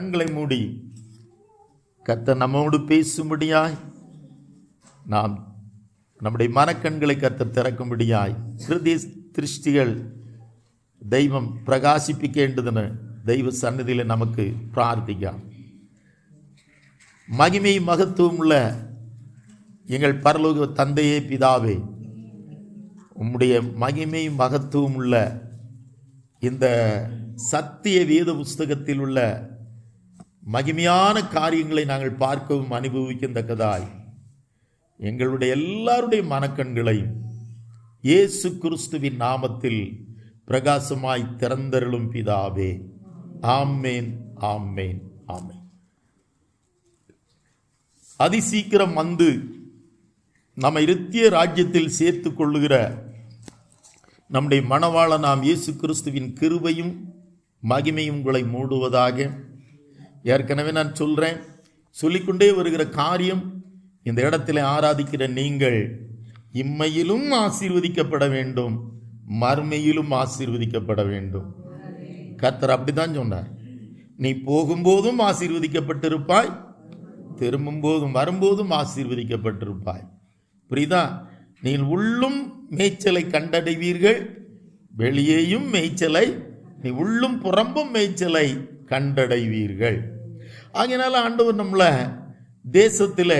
கண்களை மூடி கர்த்தர் நம்மோடு பேசும்படியாய் நாம் நம்முடைய மனக்கண்களை கர்த்தர் திறக்கும்படியாய் ஹிருதய திருஷ்டிகள் தெய்வம் பிரகாசிப்பிக்கேண்டதுன்னு தெய்வ சன்னதியில் நமக்கு பிரார்த்திക്കാം. மகிமை மகத்துவம் உள்ள எங்கள் பரலோக தந்தையே பிதாவே, உம்முடைய மகிமை மகத்துவம் உள்ள இந்த சத்திய வேத புஸ்தகத்தில் உள்ள மகிமையான காரியங்களை நாங்கள் பார்க்கவும் அனுபவிக்கத்தக்கதாய் எங்களுடைய எல்லாருடைய மனக்கண்களையும் இயேசு கிறிஸ்துவின் நாமத்தில் பிரகாசமாய் திறந்தருளும் பிதாவே. ஆமேன், ஆமேன், ஆமேன். அதிசீக்கிரம் வந்து நம்ம இருத்திய ராஜ்யத்தில் சேர்த்து கொள்ளுகிற நம்முடைய மணவாள நாம் இயேசு கிறிஸ்துவின் கிருபையும் மகிமையும் உங்களை மூடுவதாக. ஏற்கனவே நான் சொல்லிக்கொண்டே வருகிற காரியம், இந்த இடத்துல ஆராதிக்கிற நீங்கள் இம்மையிலும் ஆசீர்வதிக்கப்பட வேண்டும், மறுமையிலும் ஆசீர்வதிக்கப்பட வேண்டும். கர்த்தர் அப்படித்தான் சொன்னார். நீ போகும்போதும் ஆசீர்வதிக்கப்பட்டிருப்பாய், திரும்பும் போதும் வரும்போதும் ஆசீர்வதிக்கப்பட்டிருப்பாய். புரியுதா? நீ உள்ளும் மேய்ச்சலை கண்டடைவீர்கள், வெளியேயும் மேய்ச்சலை, நீ உள்ளும் புறம்பும் மேய்ச்சலை கண்டடைவீர்கள். ஆகையினால ஆண்டவர் நம்மளை தேசத்தில்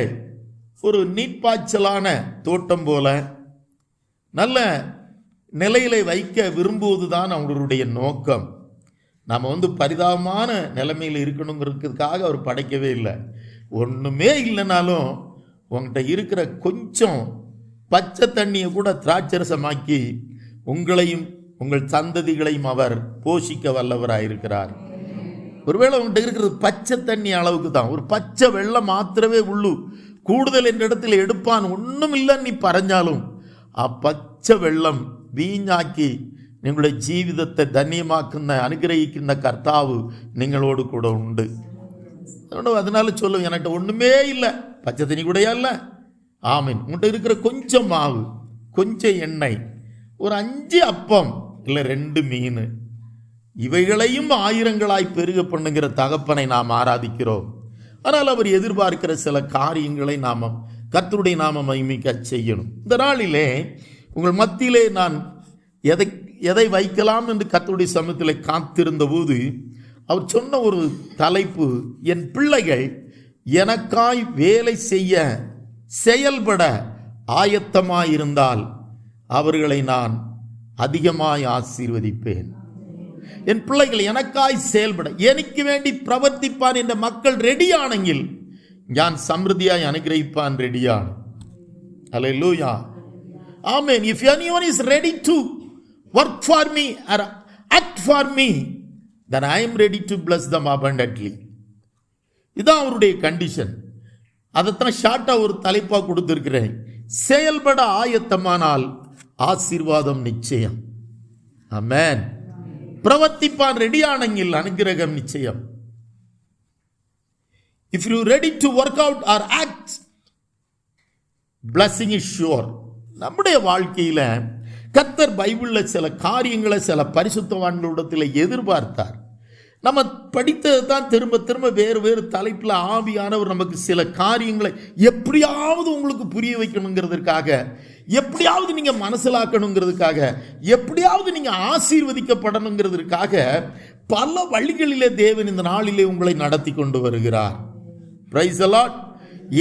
ஒரு நீர்ப்பாய்ச்சலான தோட்டம் போல நல்ல நிலையில வைக்க விரும்புவதுதான் அவருடைய நோக்கம். நாம் பரிதாபமான நிலைமையில் இருக்கணுங்கிறதுக்காக அவர் படைக்கவே இல்லை. ஒன்றுமே இல்லைனாலும் உங்கள்கிட்ட இருக்கிற கொஞ்சம் பச்சை தண்ணியை கூட திராட்சரசமாக்கி உங்களையும் உங்கள் சந்ததிகளையும் அவர் போஷிக்க வல்லவராயிருக்கிறார். ஒருவேளை உங்கள்கிட்ட இருக்கிறது பச்சை தண்ணி அளவுக்கு தான், ஒரு பச்சை வெள்ளம் மாத்திரமே உள்ளு, கூடுதல் என்ற இடத்துல எடுப்பான் ஒன்றும் இல்லைன்னு நீ பறஞ்சாலும் பச்சை வெள்ளம் வீணாக்கி நீங்களுடைய ஜீவிதத்தை தன்யமாக்குന്ന அனுகிரகிக்கின்ற கர்த்தாவு நீங்களோடு கூட உண்டு. அதனால சொல்லும், என்கிட்ட ஒன்றுமே இல்லை, பச்சை தண்ணி கூடயா இல்லை, ஆமீன். உங்கள்கிட்ட இருக்கிற கொஞ்சம் மாவு, கொஞ்சம் எண்ணெய், ஒரு 5 அப்பம் இல்லை 2 மீன், இவைகளையும் ஆயிரங்களாய் பெருக பண்ணுகிற தகப்பனை நாம் ஆராதிக்கிறோம். ஆனால் அவர் எதிர்பார்க்கிற சில காரியங்களை நாம் கர்த்தருடைய நாம மகிமைக்க செய்யணும். இந்த நாளிலே உங்கள் மத்தியிலே நான் எதை வைக்கலாம் என்று கர்த்தருடைய சமூகத்தில் காத்திருந்த போது அவர் சொன்ன ஒரு தலைப்பு, என் பிள்ளைகள் எனக்காய் வேலை செய்ய செயல்பட ஆயத்தமாயிருந்தால் அவர்களை நான் அதிகமாய் ஆசீர்வதிப்பேன். என் பிள்ளைகள் எனக்காய் செயல்பட, எனக்கு வேண்டி பிரவர்த்திப்பான் என்ற மக்கள் ரெடியானெങ്കിൽ ഞാൻ സമൃദ്ധിയായി അനുഗ്രഹിപ്പാൻ റെഡിയാണ്. Hallelujah, amen. If anyone is ready to work for me or act for me, then I am ready to bless them abundantly. இதான் அவருடைய கண்டிஷன். அதைத்தான் ஷார்ட்டாக ஒரு தலைப்பாக கொடுத்துருக்கிறேன். செயல்பட ஆயத்தமானால் ஆசீர்வாதம் நிச்சயம். ஆமென். பிரவர்த்திப்பான் ரெடியானெങ്കിൽ அனுகிரகம் நிச்சயம். If you are ready to work out or act, blessing is sure. நம்முடைய வாழ்க்கையில் கர்த்தர் பைபிளில் சில காரியங்களை சில பரிசுத்தவான்களிடத்தில் எதிர்பார்த்தார். நம்ம படித்தது தான் திரும்ப திரும்ப வேறு தலைப்பில் ஆவியானவர் நமக்கு சில காரியங்களை எப்படியாவது உங்களுக்கு புரிய வைக்கணுங்கிறதுக்காக, எப்படியாவது நீங்கள் மனசிலாக்கணுங்கிறதுக்காக, எப்படியாவது நீங்கள் ஆசீர்வதிக்கப்படணுங்கிறதுக்காக பல வழிகளிலே தேவன் இந்த நாளிலே உங்களை நடத்தி கொண்டு வருகிறார். Praise the Lord.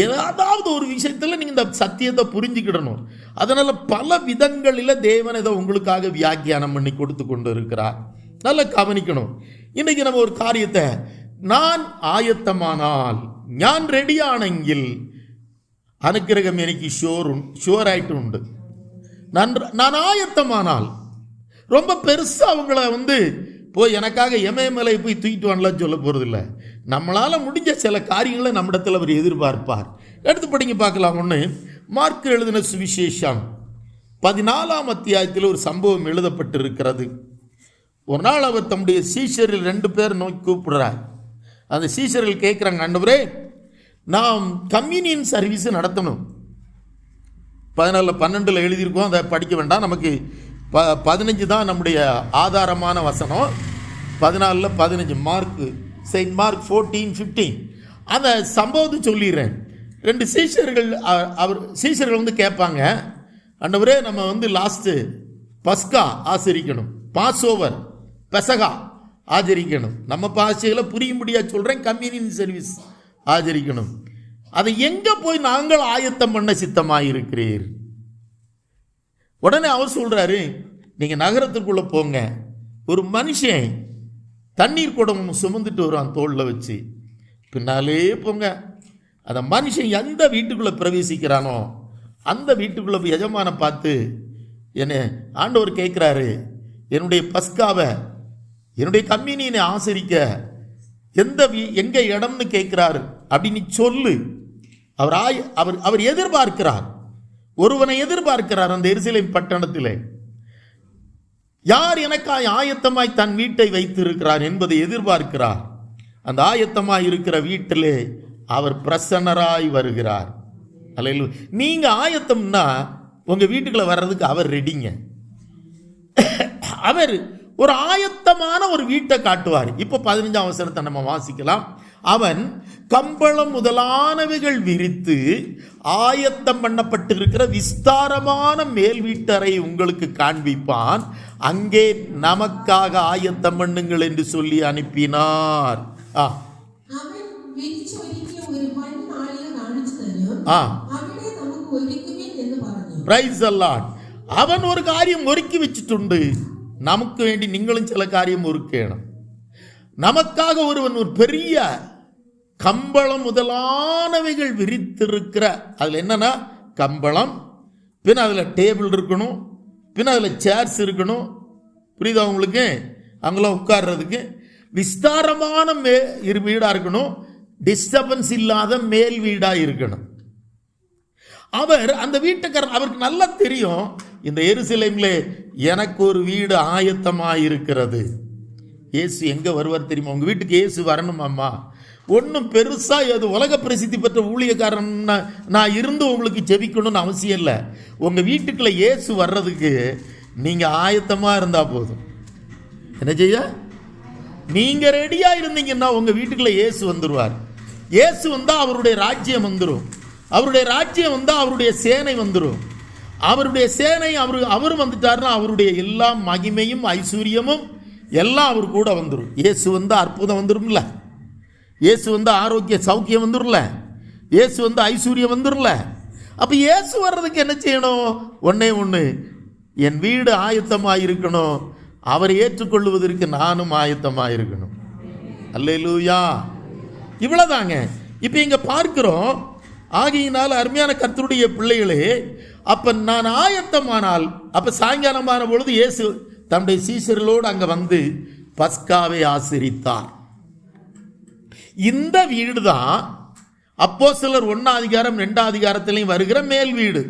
ஏதாவது ஒரு விஷயத்தில் நீங்கள் இந்த சத்தியத்தை புரிஞ்சுக்கிடணும். அதனால் பல விதங்களில் தேவன் இதை உங்களுக்காக வியாக்கியானம் பண்ணி கொடுத்து கொண்டு இருக்கிறார். நல்லா கவனிக்கணும். இன்னைக்கு நம்ம ஒரு காரியத்தை, நான் ஆயத்தமானால், ഞാൻ ரெடியானெങ്കിൽ அனுக்கிரகம் எனக்கு ஷுவராயிட்டு உண்டு. நான் ஆயத்தமானால், ரொம்ப பெருசாக அவங்கள போய் எனக்காக எமயமலை போய் தூக்கிட்டு வரலான்னு சொல்ல போகிறதில்ல. நம்மளால் முடிஞ்ச சில காரியங்களை நம்மிடத்தில் அவர் எதிர்பார்ப்பார். எடுத்து படிங்க பார்க்கலாம். ஒன்று, மார்க் எழுதின சுவிசேஷம் 14ஆம் அத்தியாயத்தில் ஒரு சம்பவம் எழுதப்பட்டிருக்கிறது. ஒரு நாள் அவர் தம்முடைய சீஷரில் 2 பேர் நோக்கி கூப்பிடுறார். அந்த சீஷர்கள் கேட்குறாங்க, ஆண்டவரே, நாம் கம்யூனியன் சர்வீஸ் நடத்தணும். 14-12 எழுதியிருக்கோம், அதை படிக்க வேண்டாம். நமக்கு 15 தான் நம்முடைய ஆதாரமான வசனம். 14-15 மார்க் செயின்ட் மார்க் 14:15. அந்த சம்பவத்தை சொல்லிடுறேன். 2 சீஷர்கள் வந்து கேட்பாங்க, ஆண்டவரே நம்ம வந்து லாஸ்ட்டு பஸ்கா ஆசரிக்கணும், பாஸ் ஓவர் பெசகா ஆச்சரிக்கணும். நம்ம பாஷையில் புரியும்படியாக சொல்கிறேன், கம்யூனியன் சர்வீஸ் ஆச்சரிக்கணும். அதை எங்கே போய் நாங்கள் ஆயத்தம் பண்ண சித்தமாக இருக்கிறீர்? உடனே அவர் சொல்கிறாரு, நீங்கள் நகரத்துக்குள்ளே போங்க, ஒரு மனுஷன் தண்ணீர் குடம் சுமந்துட்டு வருவான் தோளில் வச்சு, பின்னாலே போங்க. அந்த மனுஷன் எந்த வீட்டுக்குள்ளே பிரவேசிக்கிறானோ அந்த வீட்டுக்குள்ளே எஜமான பார்த்து, என்ன ஆண்டவர் கேட்குறாரு, என்னுடைய பஸ்காவை என்னுடைய கம்யூனியனை ஆசரிக்க எங்கே இடம்னு கேட்குறாரு அப்படின்னு சொல்லு. அவர் எதிர்பார்க்கிறார், ஒருவனை எதிர்பார்க்கிறார். அந்த எருசலேம் பட்டணத்தில் யார் எனக்காய் ஆயத்தமாய் தன் வீட்டை வைத்திருக்கிறார் என்பதை எதிர்பார்க்கிறார். அந்த ஆயத்தமாய் இருக்கிற வீட்டிலே அவர் பிரசன்னராய் வருகிறார். அல்லேலூயா. நீங்க ஆயத்தம்னா உங்க வீட்டுக்குள்ள வர்றதுக்கு அவர் ரெடிங்க. அவர் ஒரு ஆயத்தமான ஒரு வீட்டை காட்டுவார். இப்போ 15ஆம் வசனத்தை நம்ம வாசிக்கலாம். அவன் கம்பளம் முதலானவைகள் விரித்து ஆயத்தம் பண்ணப்பட்டிருக்கிற விஸ்தாரமான மேல் வீட்டறை உங்களுக்கு காண்பிப்பான், அங்கே நமக்காக ஆயத்தம் பண்ணுங்கள் என்று சொல்லி அனுப்பினார். அவன் ஒரு காரியம் ஒருக்கி வச்சுட்டுண்டு, நமக்கு வேண்டி நீங்களும் சில காரியம் ஒருக்கணும். நமக்காக ஒருவன் ஒரு பெரிய கம்பளம் முதலானவைகள் விரித்திருக்கிற, அதில் என்னன்னா கம்பளம், பின்ன அதில் டேபிள் இருக்கணும், பின்ன அதில் சேர்ஸ் இருக்கணும். புரியுதா உங்களுக்கு? அங்கெல்லாம் உட்கார்றதுக்கு விஸ்தாரமான வீடாக இருக்கணும், டிஸ்டர்பன்ஸ் இல்லாத மேல் வீடாக இருக்கணும். அவர் அந்த வீட்டுக்காரர், அவருக்கு நல்லா தெரியும், இந்த எருசலேமிலே எனக்கு ஒரு வீடு ஆயத்தமாக இருக்கிறது. இயேசு எங்கே வருவார் தெரியுமா? உங்கள் வீட்டுக்கு இயேசு வரணுமாம்மா. ஒன்றும் பெருசாக அது உலக பிரசித்தி பெற்ற ஊழியக்காரன் நான் இருந்து உங்களுக்கு ஜெபிக்கணும்னு அவசியம் இல்லை. உங்கள் வீட்டுக்குள்ள இயேசு வர்றதுக்கு நீங்கள் ஆயத்தமாக இருந்தால் போதும். என்ன செய்ய? நீங்கள் ரெடியாக இருந்தீங்கன்னா உங்கள் வீட்டுக்குள்ள இயேசு வந்துடுவார். இயேசு வந்தால் அவருடைய ராஜ்யம் வந்துடும். அவருடைய ராஜ்யம் வந்தால் அவருடைய சேனை வந்துடும். அவருடைய சேனை அவர் வந்துட்டாருன்னா அவருடைய எல்லா மகிமையும் ஐஸ்வர்யமும் எல்லாம் அவர் கூட வந்துடும். இயேசு வந்து அற்புதம் வந்துடும்ல, இயேசு வந்து ஆரோக்கிய சௌக்கியம் வந்துடும்ல, இயேசு வந்து ஐஸ்வர்யம் வந்துடும்ல. அப்போ இயேசு வர்றதுக்கு என்ன செய்யணும்? ஒன்றே ஒன்று, என் வீடு ஆயத்தமாக இருக்கணும், அவரை ஏற்றுக்கொள்வதற்கு நானும் ஆயத்தமாக இருக்கணும். அல்லேலூயா. இவ்வளோதாங்க. இப்போ இங்கே பார்க்கிறோம். ஆகையினால் அருமையான கர்த்தருடைய பிள்ளைகளே, அப்போ நான் ஆயத்தமானால், அப்போ சாயங்காலமான பொழுது இயேசு தம்முடைய சீஷர்களோடு அங்கே வந்து பஸ்காவை ஆசரித்தார். இந்த வீடு தான் அப்போஸ்தலர் 1ஆம் அதிகாரம் 2ஆம் அதிகாரத்திலையும் வருகிற மேல் வீடு.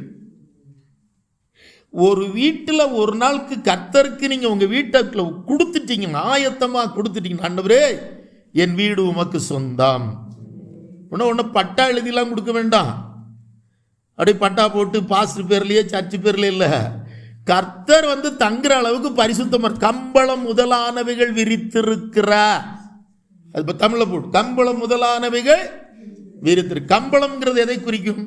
ஒரு வீட்டில் ஒரு நாளுக்கு கர்த்தருக்கு நீங்கள் உங்கள் வீட்டுக்குள்ள கொடுத்துட்டீங்க, ஆயத்தமாக கொடுத்துட்டீங்க, ஆண்டவரே என் வீடு உமக்கு சொந்தம். ஒன்று பட்டா எழுதிலாம் கொடுக்க வேண்டாம். அப்படி பட்டா போட்டு பாஸ்டர் பேர்லையே சர்ச்சு பேர்ல இல்லை. கர்த்தர் வந்து தங்குற அளவுக்கு பரிசுத்தமாக கம்பளம் முதலானவைகள் விரித்திருக்கிற, அது இப்போ தமிழில் போட்டு கம்பளம் முதலானவைகள் விரித்திரு. கம்பளம்ங்கிறது எதை குறிக்கும்?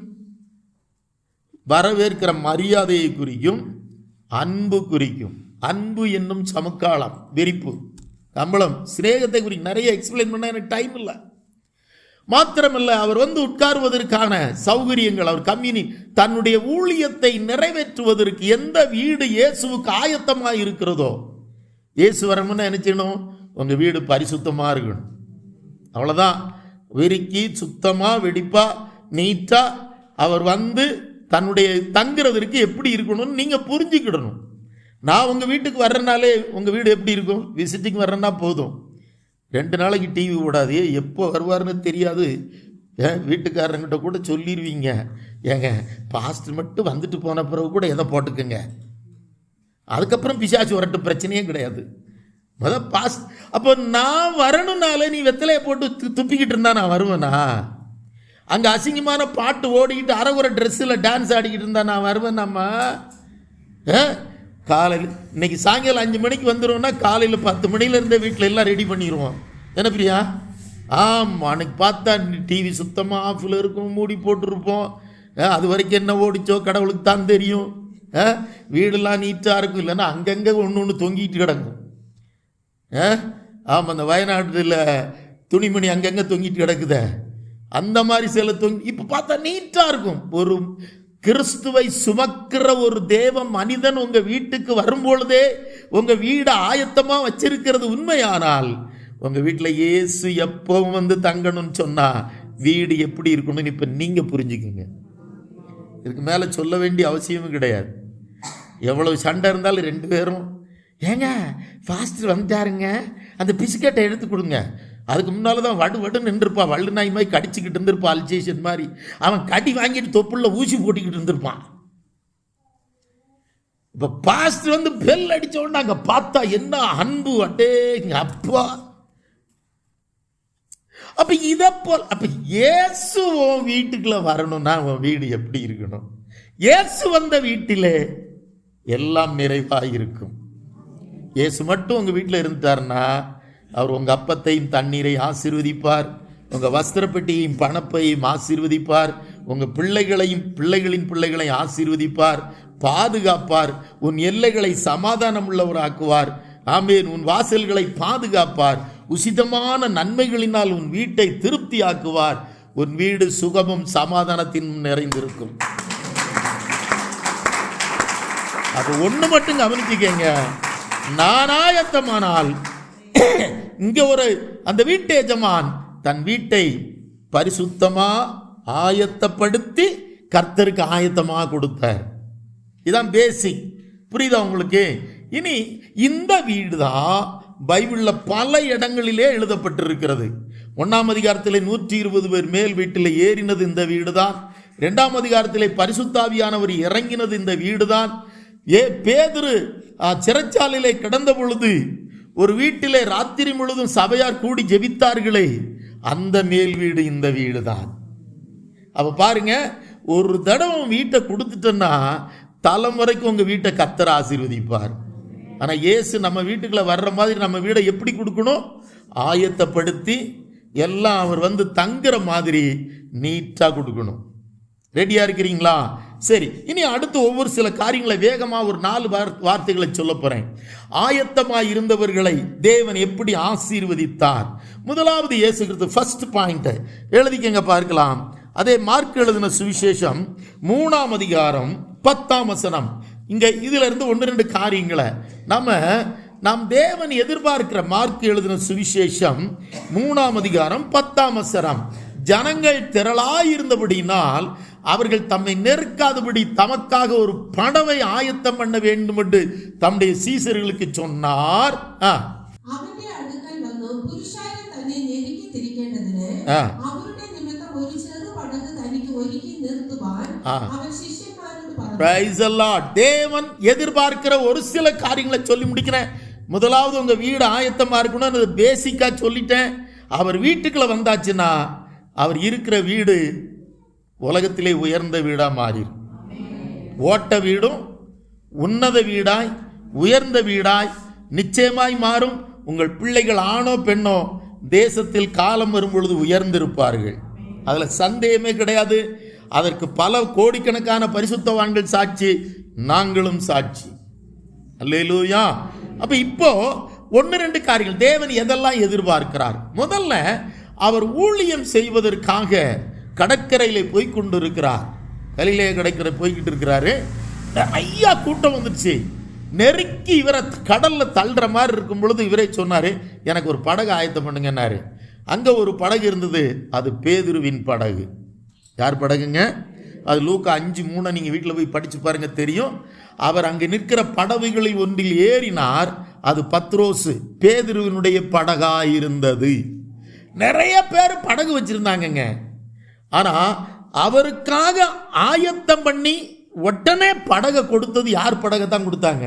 வரவேற்கிற மரியாதையை குறிக்கும், அன்பு குறிக்கும். அன்பு என்னும் சமுக்காலம், விரிப்பு. கம்பளம் சிநேகத்தை குறிக்கும். நிறைய எக்ஸ்பிளைன் பண்ண எனக்கு டைம் இல்லை. மாத்திரமல்ல, அவர் வந்து உட்கார்வதற்கான சௌகரியங்கள், அவர் கம்யூனி தன்னுடைய ஊழியத்தை நிறைவேற்றுவதற்கு எந்த வீடு இயேசுவுக்கு ஆயத்தமாக இருக்கிறதோ, இயேசு வரணும்னு என்ன செய்யணும்? உங்கள் வீடு பரிசுத்தமாக இருக்கணும். அவ்வளோதான். வெறுக்கி சுத்தமாக வெடிப்பாக நீட்டாக அவர் வந்து தன்னுடைய தங்குறதற்கு எப்படி இருக்கணும்னு நீங்கள் புரிஞ்சுக்கிடணும். நான் உங்கள் வீட்டுக்கு வர்றனாலே உங்கள் வீடு எப்படி இருக்கும்? விசிட்டிங் வர்றேன்னா போதும், 2 நாளைக்கு டிவி ஓடாது, எப்போ வருவார்னு தெரியாது. வீட்டுக்காரங்கிட்ட கூட சொல்லிடுவீங்க, ஏங்க பாஸ்டர் மட்டும் வந்துட்டு போன பிறகு கூட எதை போட்டுக்குங்க, அதுக்கப்புறம் பிசாசு வரட்டு, பிரச்சனையே கிடையாது. முதல் பாஸ்ட். அப்போ நான் வரணும்னால நீ வெத்தலையை போட்டு துப்பிக்கிட்டு இருந்தா நான் வருவேனா? அங்கே அசிங்கமான பாட்டு ஓடிக்கிட்டு அரைகுறை ட்ரெஸ்ஸில் டான்ஸ் ஆடிக்கிட்டு இருந்தா நான் வருவேனாம்மா? காலையில் இன்னைக்கு சாயங்காலம் 5 மணிக்கு வந்துடுவோம்னா காலையில் 10 மணிலேருந்தே வீட்டில் எல்லாம் ரெடி பண்ணிடுவோம். என்ன பிரியா? அன்னைக்கு பார்த்தா டிவி சுத்தமாக ஆஃபில் இருக்கும், மூடி போட்டிருப்போம். அது வரைக்கும் என்ன ஓடிச்சோ கடவுளுக்கு தான் தெரியும். வீடெல்லாம் நீட்டாக இருக்கும், இல்லைன்னா அங்கங்கே ஒன்று தொங்கிட்டு கிடக்கும். ஆமாம், அந்த வயநாட்டில் துணிமணி அங்கங்கே தொங்கிட்டு கிடக்குத, அந்த மாதிரி சில இப்போ பார்த்தா நீட்டாக இருக்கும். ஒரு கிறிஸ்துவை சுமக்கிற ஒரு தேவ மனிதன் உங்கள் வீட்டுக்கு வரும்பொழுதே உங்கள் வீடை ஆயத்தமாக வச்சிருக்கிறது உண்மையானால், உங்கள் வீட்டில் இயேசு எப்பவும் வந்து தங்கணும்னு சொன்னால் வீடு எப்படி இருக்கணும்னு இப்போ நீங்கள் புரிஞ்சுக்குங்க. இதுக்கு மேலே சொல்ல வேண்டிய அவசியமும் கிடையாது. எவ்வளவு சண்டை இருந்தாலும் ரெண்டு பேரும், ஏங்க ஃபாஸ்டர் வந்துட்டாருங்க, அந்த பிஸ்கெட்டை எடுத்து கொடுங்க. அதுக்கு முன்னால் தான் வடுன்னு நின்றுருப்பா, வள்ளு நாய் மாதிரி கடிச்சிக்கிட்டு இருந்திருப்பான், அல்சேஷன் மாதிரி. அவன் கடி வாங்கிட்டு தொப்புள்ள ஊசி போட்டிக்கிட்டு இருந்திருப்பான். இப்போ பாஸ்டர் வந்து பெல் அடித்த உடனே அங்கே பார்த்தா என்ன அன்பு, அட்டேங்க அப்பா. அப்போ இதை போல் அப்போ இயேசு உன் வீட்டுக்குள்ள வரணும்னா உன் வீடு எப்படி இருக்கணும்? இயேசு வந்த வீட்டிலே எல்லாம் நிறைவாக இருக்கும். இயேசு மட்டும் உங்கள் வீட்டில் இருந்துட்டார்னா அவர் உங்கள் அப்பத்தையும் தண்ணீரை ஆசீர்வதிப்பார், உங்கள் வஸ்திரப்பெட்டியையும் பணப்பையும் ஆசீர்வதிப்பார், உங்கள் பிள்ளைகளையும் பிள்ளைகளின் பிள்ளைகளையும் ஆசீர்வதிப்பார், பாதுகாப்பார், உன் எல்லைகளை சமாதானம் உள்ளவராக்குவார். ஆமென். உன் வாசல்களை பாதுகாப்பார், உசிதமான நன்மைகளினால் உன் வீட்டை திருப்தி ஆக்குவார். உன் வீடு சுகமும் சமாதானத்தின் நிறைந்திருக்கும். அது ஒன்று மட்டும் கவனிச்சுக்கங்க, நான் ஆயத்தமானால் இங்க ஒரு அந்த வீட்டு எஜமான் தன் வீட்டை பரிசுத்தமா ஆயத்தப்படுத்தி கர்த்தருக்கு ஆயத்தமாக கொடுத்தார். இதான் பேசிக். புரியுதா உங்களுக்கு? இனி இந்த வீடு தான் பைபிளில் பல இடங்களிலே எழுதப்பட்டிருக்கிறது. 1ஆம் அதிகாரத்திலே 120 பேர் மேல் வீட்டில் ஏறினது இந்த வீடு தான். 2ஆம் அதிகாரத்திலே பரிசுத்தாவியானவர் இறங்கினது இந்த வீடு தான். பேதுரு சிறைச்சாலையிலே கிடந்த பொழுது ஒரு வீட்டிலே ராத்திரி முழுதும் சபையார் கூடி ஜெபித்தார்களே, அந்த மேல் வீடு இந்த வீடு தான். அப்ப பாருங்க, ஒரு தடவை வீட்டை கொடுத்துட்டோன்னா தலைமுறைக்கு உங்க வீட்டை கர்த்தர் ஆசீர்வதிப்பார். ஆனா இயேசு நம்ம வீட்டுக்குள்ள வர்ற மாதிரி நம்ம வீடை எப்படி கொடுக்கணும்? ஆயத்தப்படுத்தி எல்லாம் அவர் வந்து தங்குற மாதிரி நீட்டா கொடுக்கணும். ரெடியா இருக்கிறீங்களா? சரி, இனி அடுத்து ஒவ்வொரு சில காரியங்களை வேகமாக ஒரு 4 வார்த்தைகளை சொல்ல போறேன். ஆயத்தமாய் இருந்தவர்களை தேவன் எப்படி ஆசீர்வதித்தார்? முதலாவது இயேசு கிறிஸ்து. ஃபர்ஸ்ட் பாயிண்ட் எழுதிக்கங்க பார்க்கலாம். அதே மார்க் எழுதின சுவிசேஷம் 3ஆம் அதிகாரம் 10ஆம் வசனம். இங்க இதுல இருந்து 1-2 காரியங்களை நாம் தேவன் எதிர்பார்க்கிற மார்க் எழுதின சுவிசேஷம் 3ஆம் அதிகாரம் 10ஆம் வசனம். ஜனங்கள் திரளாயிருந்தபடினால் அவர்கள் தம்மை நெருக்காதபடி தமக்காக ஒரு படவை ஆயத்தம் பண்ண வேண்டும் என்று தம்முடைய சீசர்களுக்கு சொன்னார். தேவன் எதிர்பார்க்கிற ஒரு சில காரியங்களை சொல்லி முடிக்கிறேன். முதலாவது, உங்க வீடு ஆயத்தமா இருக்கணும். பேசிக்கா சொல்லிட்டேன். அவர் வீட்டுக்குள்ள வந்தாச்சுன்னா அவர் இருக்கிற வீடு உலகத்திலே உயர்ந்த வீடா மாறிடும். ஓட்ட வீடும் உன்னத வீடாய் உயர்ந்த வீடாய் நிச்சயமாய் மாறும். உங்கள் பிள்ளைகள் ஆணோ பெண்ணோ தேசத்தில் காலம் வரும் பொழுது உயர்ந்திருப்பார்கள். அதுல சந்தேகமே கிடையாது. அதற்கு பல கோடிக்கணக்கான பரிசுத்தவான்கள் சாட்சி, நாங்களும் சாட்சி. அல்லேலூயா. அப்ப இப்போ 1-2 காரியங்கள் தேவன் எதெல்லாம் எதிர்பார்க்கிறார். முதல்ல, அவர் ஊழியம் செய்வதற்காக கடற்கரையில் போய் கொண்டு இருக்கிறார். கலிலே கடற்கரை போய்கிட்டு இருக்கிறாரு. ஐயா கூட்டம் வந்துடுச்சு. நெருக்கி இவரை கடல்ல தள்ளுற மாதிரி இருக்கும் பொழுது இவரே சொன்னாரு, எனக்கு ஒரு படகு ஆயத்தம் பண்ணுங்கன்னாரு. அங்க ஒரு படகு இருந்தது. அது பேதுருவின் படகு. யார் படகுங்க? அது லூக்கா 5:3 நீங்க வீட்டில் போய் படிச்சு பாருங்க, தெரியும். அவர் அங்கு நிற்கிற படகுகளில் ஒன்றில் ஏறினார். அது பத்ரோசு பேதுருவினுடைய படகா இருந்தது. நிறைய பேர் படகு வச்சிருந்தாங்கங்க. ஆனா அவருக்காக ஆயத்தம் பண்ணி உடனே படகை கொடுத்தது யார்? படகை தான் கொடுத்தாங்க,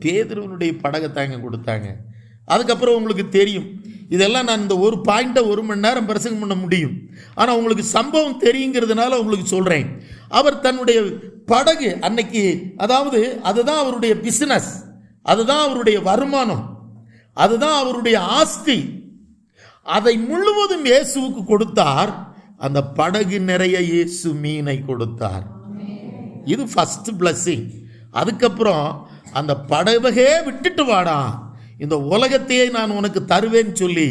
பேதுருவினுடைய படகை தாங்க கொடுத்தாங்க. அதுக்கப்புறம் உங்களுக்கு தெரியும், இதெல்லாம் நான் இந்த ஒரு பாயிண்ட்டை 1 மணி நேரம் பிரசங்கம் பண்ண முடியும். ஆனால் உங்களுக்கு சம்பவம் தெரியுங்கிறதுனால உங்களுக்கு சொல்கிறேன். அவர் தன்னுடைய படகு அன்னைக்கு, அதாவது அதுதான் அவருடைய பிஸ்னஸ், அதுதான் அவருடைய வருமானம், அதுதான் அவருடைய ஆஸ்தி. அதை முழுவதும் இயேசுவுக்கு கொடுத்தார். அந்த படகு நிறைய இயேசு மீனை கொடுத்தார். இது ஃபர்ஸ்ட் பிளஸிங். அதுக்கப்புறம் அந்த படகே விட்டுட்டு வாடா, இந்த உலகத்தையே நான் உனக்கு தருவேன் சொல்லி,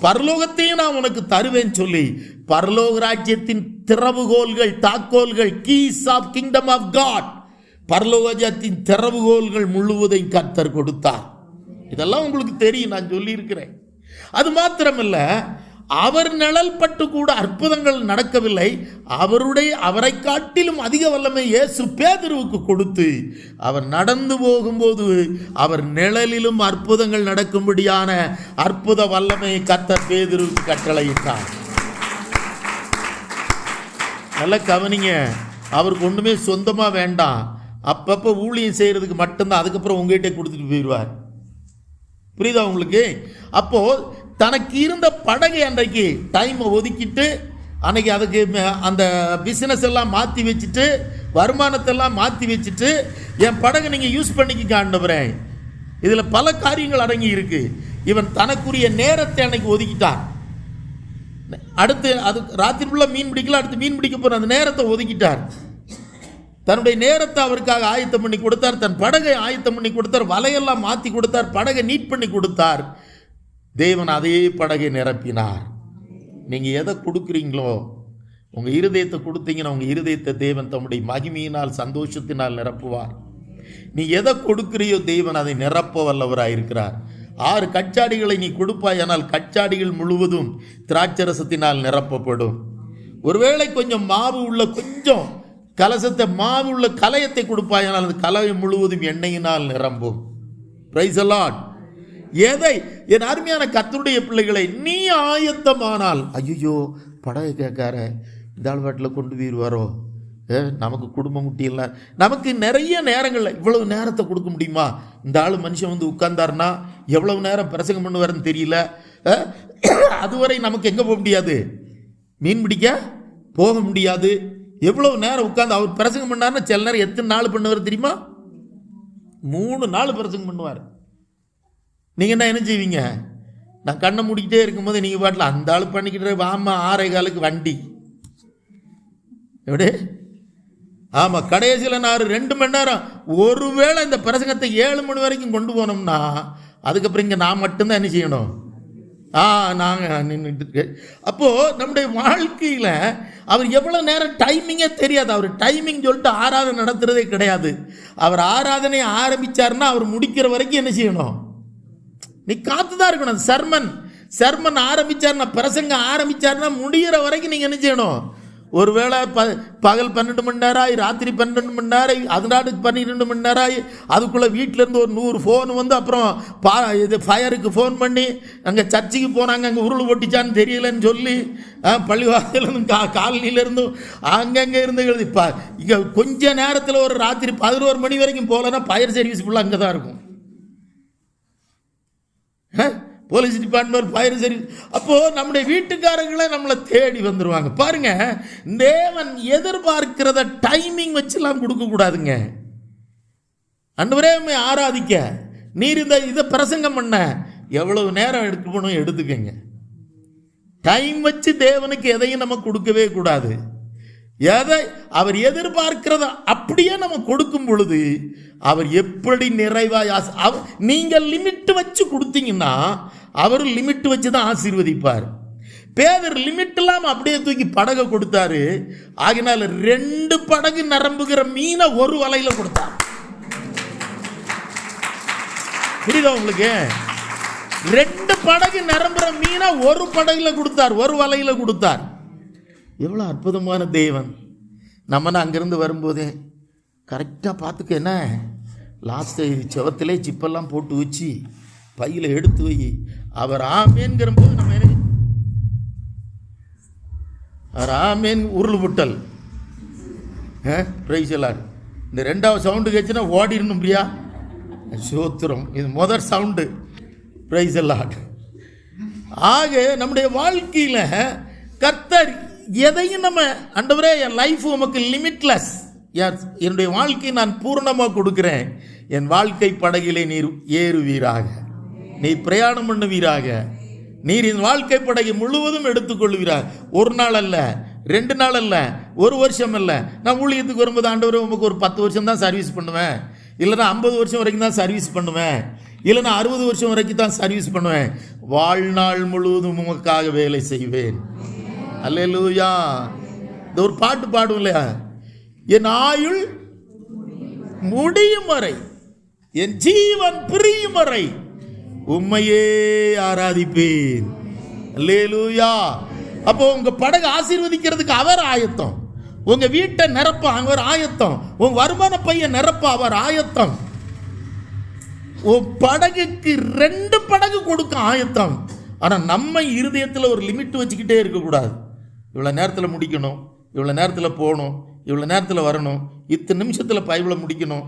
பரலோகத்தையும் நான் உனக்கு தருவேன் சொல்லி, பரலோக ராஜ்யத்தின் திறவுகோல்கள், தாக்கோல்கள், keys of kingdom of God, பரலோகத்தின் திறவுகோல்கள் முழுவதையும் கர்த்தர் கொடுத்தார். இதெல்லாம் உங்களுக்கு தெரியும், நான் சொல்லி இருக்கிறேன். அது மாத்திரமல்ல, அவர் நிழல் பட்டு கூட அற்புதங்கள் நடக்கவில்லை. அவரை காட்டிலும் அதிக வல்லமை இயேசு பேதுருவுக்கு கொடுத்து, அவர் நடந்து போகும்போது அவர் நிழலிலும் அற்புதங்கள் நடக்கும்படியான அற்புத வல்லமையை கர்த்தர் பேதுருவுக்கு கட்டளையிட்டார். நல்ல கவனிங்க, அவருக்கு ஒன்றுமே சொந்தமாக வேண்டாம். அப்பப்போ ஊழியம் செய்கிறதுக்கு மட்டும்தான், அதுக்கப்புறம் உங்ககிட்ட கொடுத்துட்டு போயிடுவார். புரியுதா உங்களுக்கு? அப்போ தனக்கு இருந்த படகை அன்றைக்கு டைமை ஒதுக்கிட்டு, அன்னைக்கு அதுக்கு அந்த பிஸ்னஸ் எல்லாம் மாற்றி வச்சுட்டு, வருமானத்தெல்லாம் மாற்றி வச்சுட்டு, என் படகை நீங்கள் யூஸ் பண்ணிக்க ஆண்டவரே. இதில் பல காரியங்கள் அடங்கி இருக்கு. இவன் தனக்குரிய நேரத்தை அன்னைக்கு ஒதுக்கிட்டான். அடுத்து அது ராத்திரி ஃபுல்லாக மீன் பிடிக்கல, அடுத்து மீன் பிடிக்க போகிற அந்த நேரத்தை ஒதுக்கிட்டார். தன்னுடைய நேரத்தை அவருக்காக ஆயத்தம் பண்ணி கொடுத்தார். தன் படகை ஆயத்தம் பண்ணி கொடுத்தார். வலையெல்லாம் மாற்றி கொடுத்தார். படகை நீட் பண்ணி கொடுத்தார். தேவன் அதே படகை நிரப்பினார். நீங்கள் எதை கொடுக்குறீங்களோ, உங்கள் இருதயத்தை கொடுத்தீங்கன்னா உங்கள் இருதயத்தை தேவன் தம்முடைய மகிமையினால், சந்தோஷத்தினால் நிரப்புவார். நீ எதை கொடுக்குறியோ தேவன் அதை நிரப்ப வல்லவராக இருக்கிறார். 6 கச்சாடிகளை நீ கொடுப்பாய், ஆனால் கச்சாடிகள் முழுவதும் திராட்சரசத்தினால் நிரப்பப்படும். ஒருவேளை கொஞ்சம் மாவு உள்ள கொஞ்சம் கலசத்தை, மாவு உள்ள கலயத்தை கொடுப்பாய், ஆனால் அந்த கலயம் முழுவதும் எண்ணெயினால் நிரம்பும். Praise the Lord. எதை, என் அருமையான கர்த்தருடைய பிள்ளைகளை, நீ ஆயத்தமானால், ஐயோ படகை கேட்கார இந்த ஆள் வாட்டில் கொண்டு போயிடுவாரோ, நமக்கு குடும்பம் முட்டியல, நமக்கு நிறைய நேரங்களில் இவ்வளவு நேரத்தை கொடுக்க முடியுமா? இந்த ஆள் மனுஷன் வந்து உட்கார்ந்தாருன்னா எவ்வளவு நேரம் பிரசங்கம் பண்ணுவாருன்னு தெரியல. அதுவரை நமக்கு எங்கே போக முடியாது? மீன் பிடிக்க போக முடியாது. எவ்வளவு நேரம் உட்காந்து அவர் பிரசங்கம் பண்ணாருன்னா சில நேரம் எத்தனை நாள் பண்ணுவார் தெரியுமா? 3 நாள் பிரசங்கம் பண்ணுவார். நீங்கள் என்ன செய்வீங்க? நான் கண்ணை முடிக்கிட்டே இருக்கும்போது நீங்கள் பாட்டில் அந்த ஆள் பண்ணிக்கிட்டு வாமா 6:15 வண்டி எப்படி? ஆமாம், கடைசியில் நான் 2 மணி நேரம், ஒருவேளை இந்த பிரசங்கத்தை 7 மணி வரைக்கும் கொண்டு போனோம்னா அதுக்கப்புறம் இங்கே நான் மட்டும்தான் என்ன செய்யணும்? நாங்கள் நின்றுட்டு. அப்போது நம்முடைய வாழ்க்கையில் அவர் எவ்வளோ நேரம் டைமிங்கே தெரியாது. அவர் டைமிங் சொல்லிட்டு ஆராதனை நடத்துகிறதே கிடையாது. அவர் ஆராதனை ஆரம்பித்தார்னா அவர் முடிக்கிற வரைக்கும் என்ன செய்யணும்? நீ காத்து தான் இருக்கணும். சர்மன் ஆரம்பித்தார்னா, பிரசங்கம் ஆரம்பித்தார்னா முடிகிற வரைக்கும் நீங்கள் என்ன செய்யணும்? ஒருவேளை பகல் 12 மணி நேரம் ஆகி, ராத்திரி 12 மணி நேரம் ஆகி, அதனால 12 மணி நேரம் ஆகி, அதுக்குள்ளே வீட்டிலேருந்து ஒரு 100 ஃபோன் வந்து, அப்புறம் இது ஃபயருக்கு ஃபோன் பண்ணி, அங்கே சர்ச்சுக்கு போனாங்க, அங்கே உருள் ஒட்டிச்சான்னு தெரியலன்னு சொல்லி, பள்ளிவாசலேருந்து காலனியிலேருந்தும் அங்கங்கே இருந்து இப்போ இங்கே கொஞ்ச நேரத்தில் ஒரு ராத்திரி 11 மணி வரைக்கும் போகலன்னா ஃபயர் சர்வீஸ் ஃபுல்லாக அங்கே தான் இருக்கும். Police department, fire service. அப்போது நம்முடைய வீட்டுக்காரங்களே நம்மளை தேடி வந்துடுவாங்க. பாருங்க, தேவன் எதிர்பார்க்கிறத டைமிங் வச்சுலாம் கொடுக்கக்கூடாதுங்க. ஆண்டவரே ஆராதிக்க நீர் இதை பிரசங்கம் பண்ண எவ்வளவு நேரம் எடுக்கணும் எடுத்துக்கங்க. டைம் வச்சு தேவனுக்கு எதையும் நம்ம கொடுக்கவே கூடாது. எதை அவர் எதிர்பார்க்கிறத அப்படியே நம்ம கொடுக்கும் பொழுது அவர் எப்படி நிறைவாய் நீங்கள் லிமிட் வச்சு கொடுத்தீங்கன்னா அவர் லிமிட் வச்சு தான் ஆசீர்வதிப்பார். பேதர் லிமிட் இல்லாமல் அப்படியே தூக்கி படகை கொடுத்தாரு. ஆகினால 2 படகு நிரம்புகிற மீனை ஒரு வலையில கொடுத்தார். புரியுதா உங்களுக்கு? 2 படகு நிரம்புகிற மீனை ஒரு படகுல கொடுத்தார், ஒரு வலையில கொடுத்தார். எவ்வளோ அற்புதமான தேவன். நம்ம அங்கேருந்து வரும்போதே கரெக்டாக பார்த்துக்க, என்ன லாஸ்ட்டு செவத்திலே சிப்பெல்லாம் போட்டு வச்சு பையில் எடுத்து வை. அவர் ஆமேன்கிற போது நம்ம என்ன, அவர் ஆமேன் உருள் புட்டல் பிரைஸ் எல்லாம். இந்த 2வது சவுண்டு கேச்சுன்னா ஓடிடணும் பிரியா, சோத்திரம். இது முதல் சவுண்டு, பிரைஸ் எல்லாம். ஆக நம்முடைய வாழ்க்கையில் கர்த்தர் எதையும் நம்ம, ஆண்டவரே என் லைஃப் உமக்கு லிமிட்லெஸ், என்னுடைய வாழ்க்கையை நான் பூர்ணமாக கொடுக்குறேன், என் வாழ்க்கை படகிலே நீர் ஏறுவீராக, நீ பிரயாணம் பண்ணுவீராக, நீர் இந்த வாழ்க்கை படகை முழுவதும் எடுத்துக்கொள்கிறார். ஒரு நாள் அல்ல, 2 நாள் அல்ல, 1 வருஷம் அல்ல. நான் ஊழியத்துக்கு வரும்போது ஆண்டவரே உமக்கு ஒரு 10 வருஷம் தான் சர்வீஸ் பண்ணுவேன், இல்லைன்னா 50 வருஷம் வரைக்கும் தான் சர்வீஸ் பண்ணுவேன், இல்லைன்னா 60 வருஷம் வரைக்கும் தான் சர்வீஸ் பண்ணுவேன். வாழ்நாள் முழுவதும் உமக்காக வேலை செய்வேன். அல்லேலூயா. இந்த ஒரு பாட்டு பாடும் இல்லையா, என் ஆயுள் முடியும் வரை, என் ஜீவன் பிரியும் வரை உம்மையே ஆராதிப்பேன். அல்லேலூயா. அப்போ உங்க படகு ஆசீர்வதிக்கிறதுக்கு அவர் ஆயத்தம், உங்க வீட்டை நிரப்ப அவர் ஆயத்தம், உங்க வருமான பைய நிரப்ப அவர் ஆயத்தம், படகுக்கு 2 படகு கொடுக்க ஆயத்தம். ஆனா நம்ம இருதயத்தில் ஒரு லிமிட் வச்சுக்கிட்டே இருக்கக்கூடாது. இவ்வளவு நேரத்தில் முடிக்கணும், இவ்வளவு நேரத்தில் போகணும், இவ்வளோ நேரத்தில் வரணும், இத்தனை நிமிஷத்தில் பைபிளை முடிக்கணும்,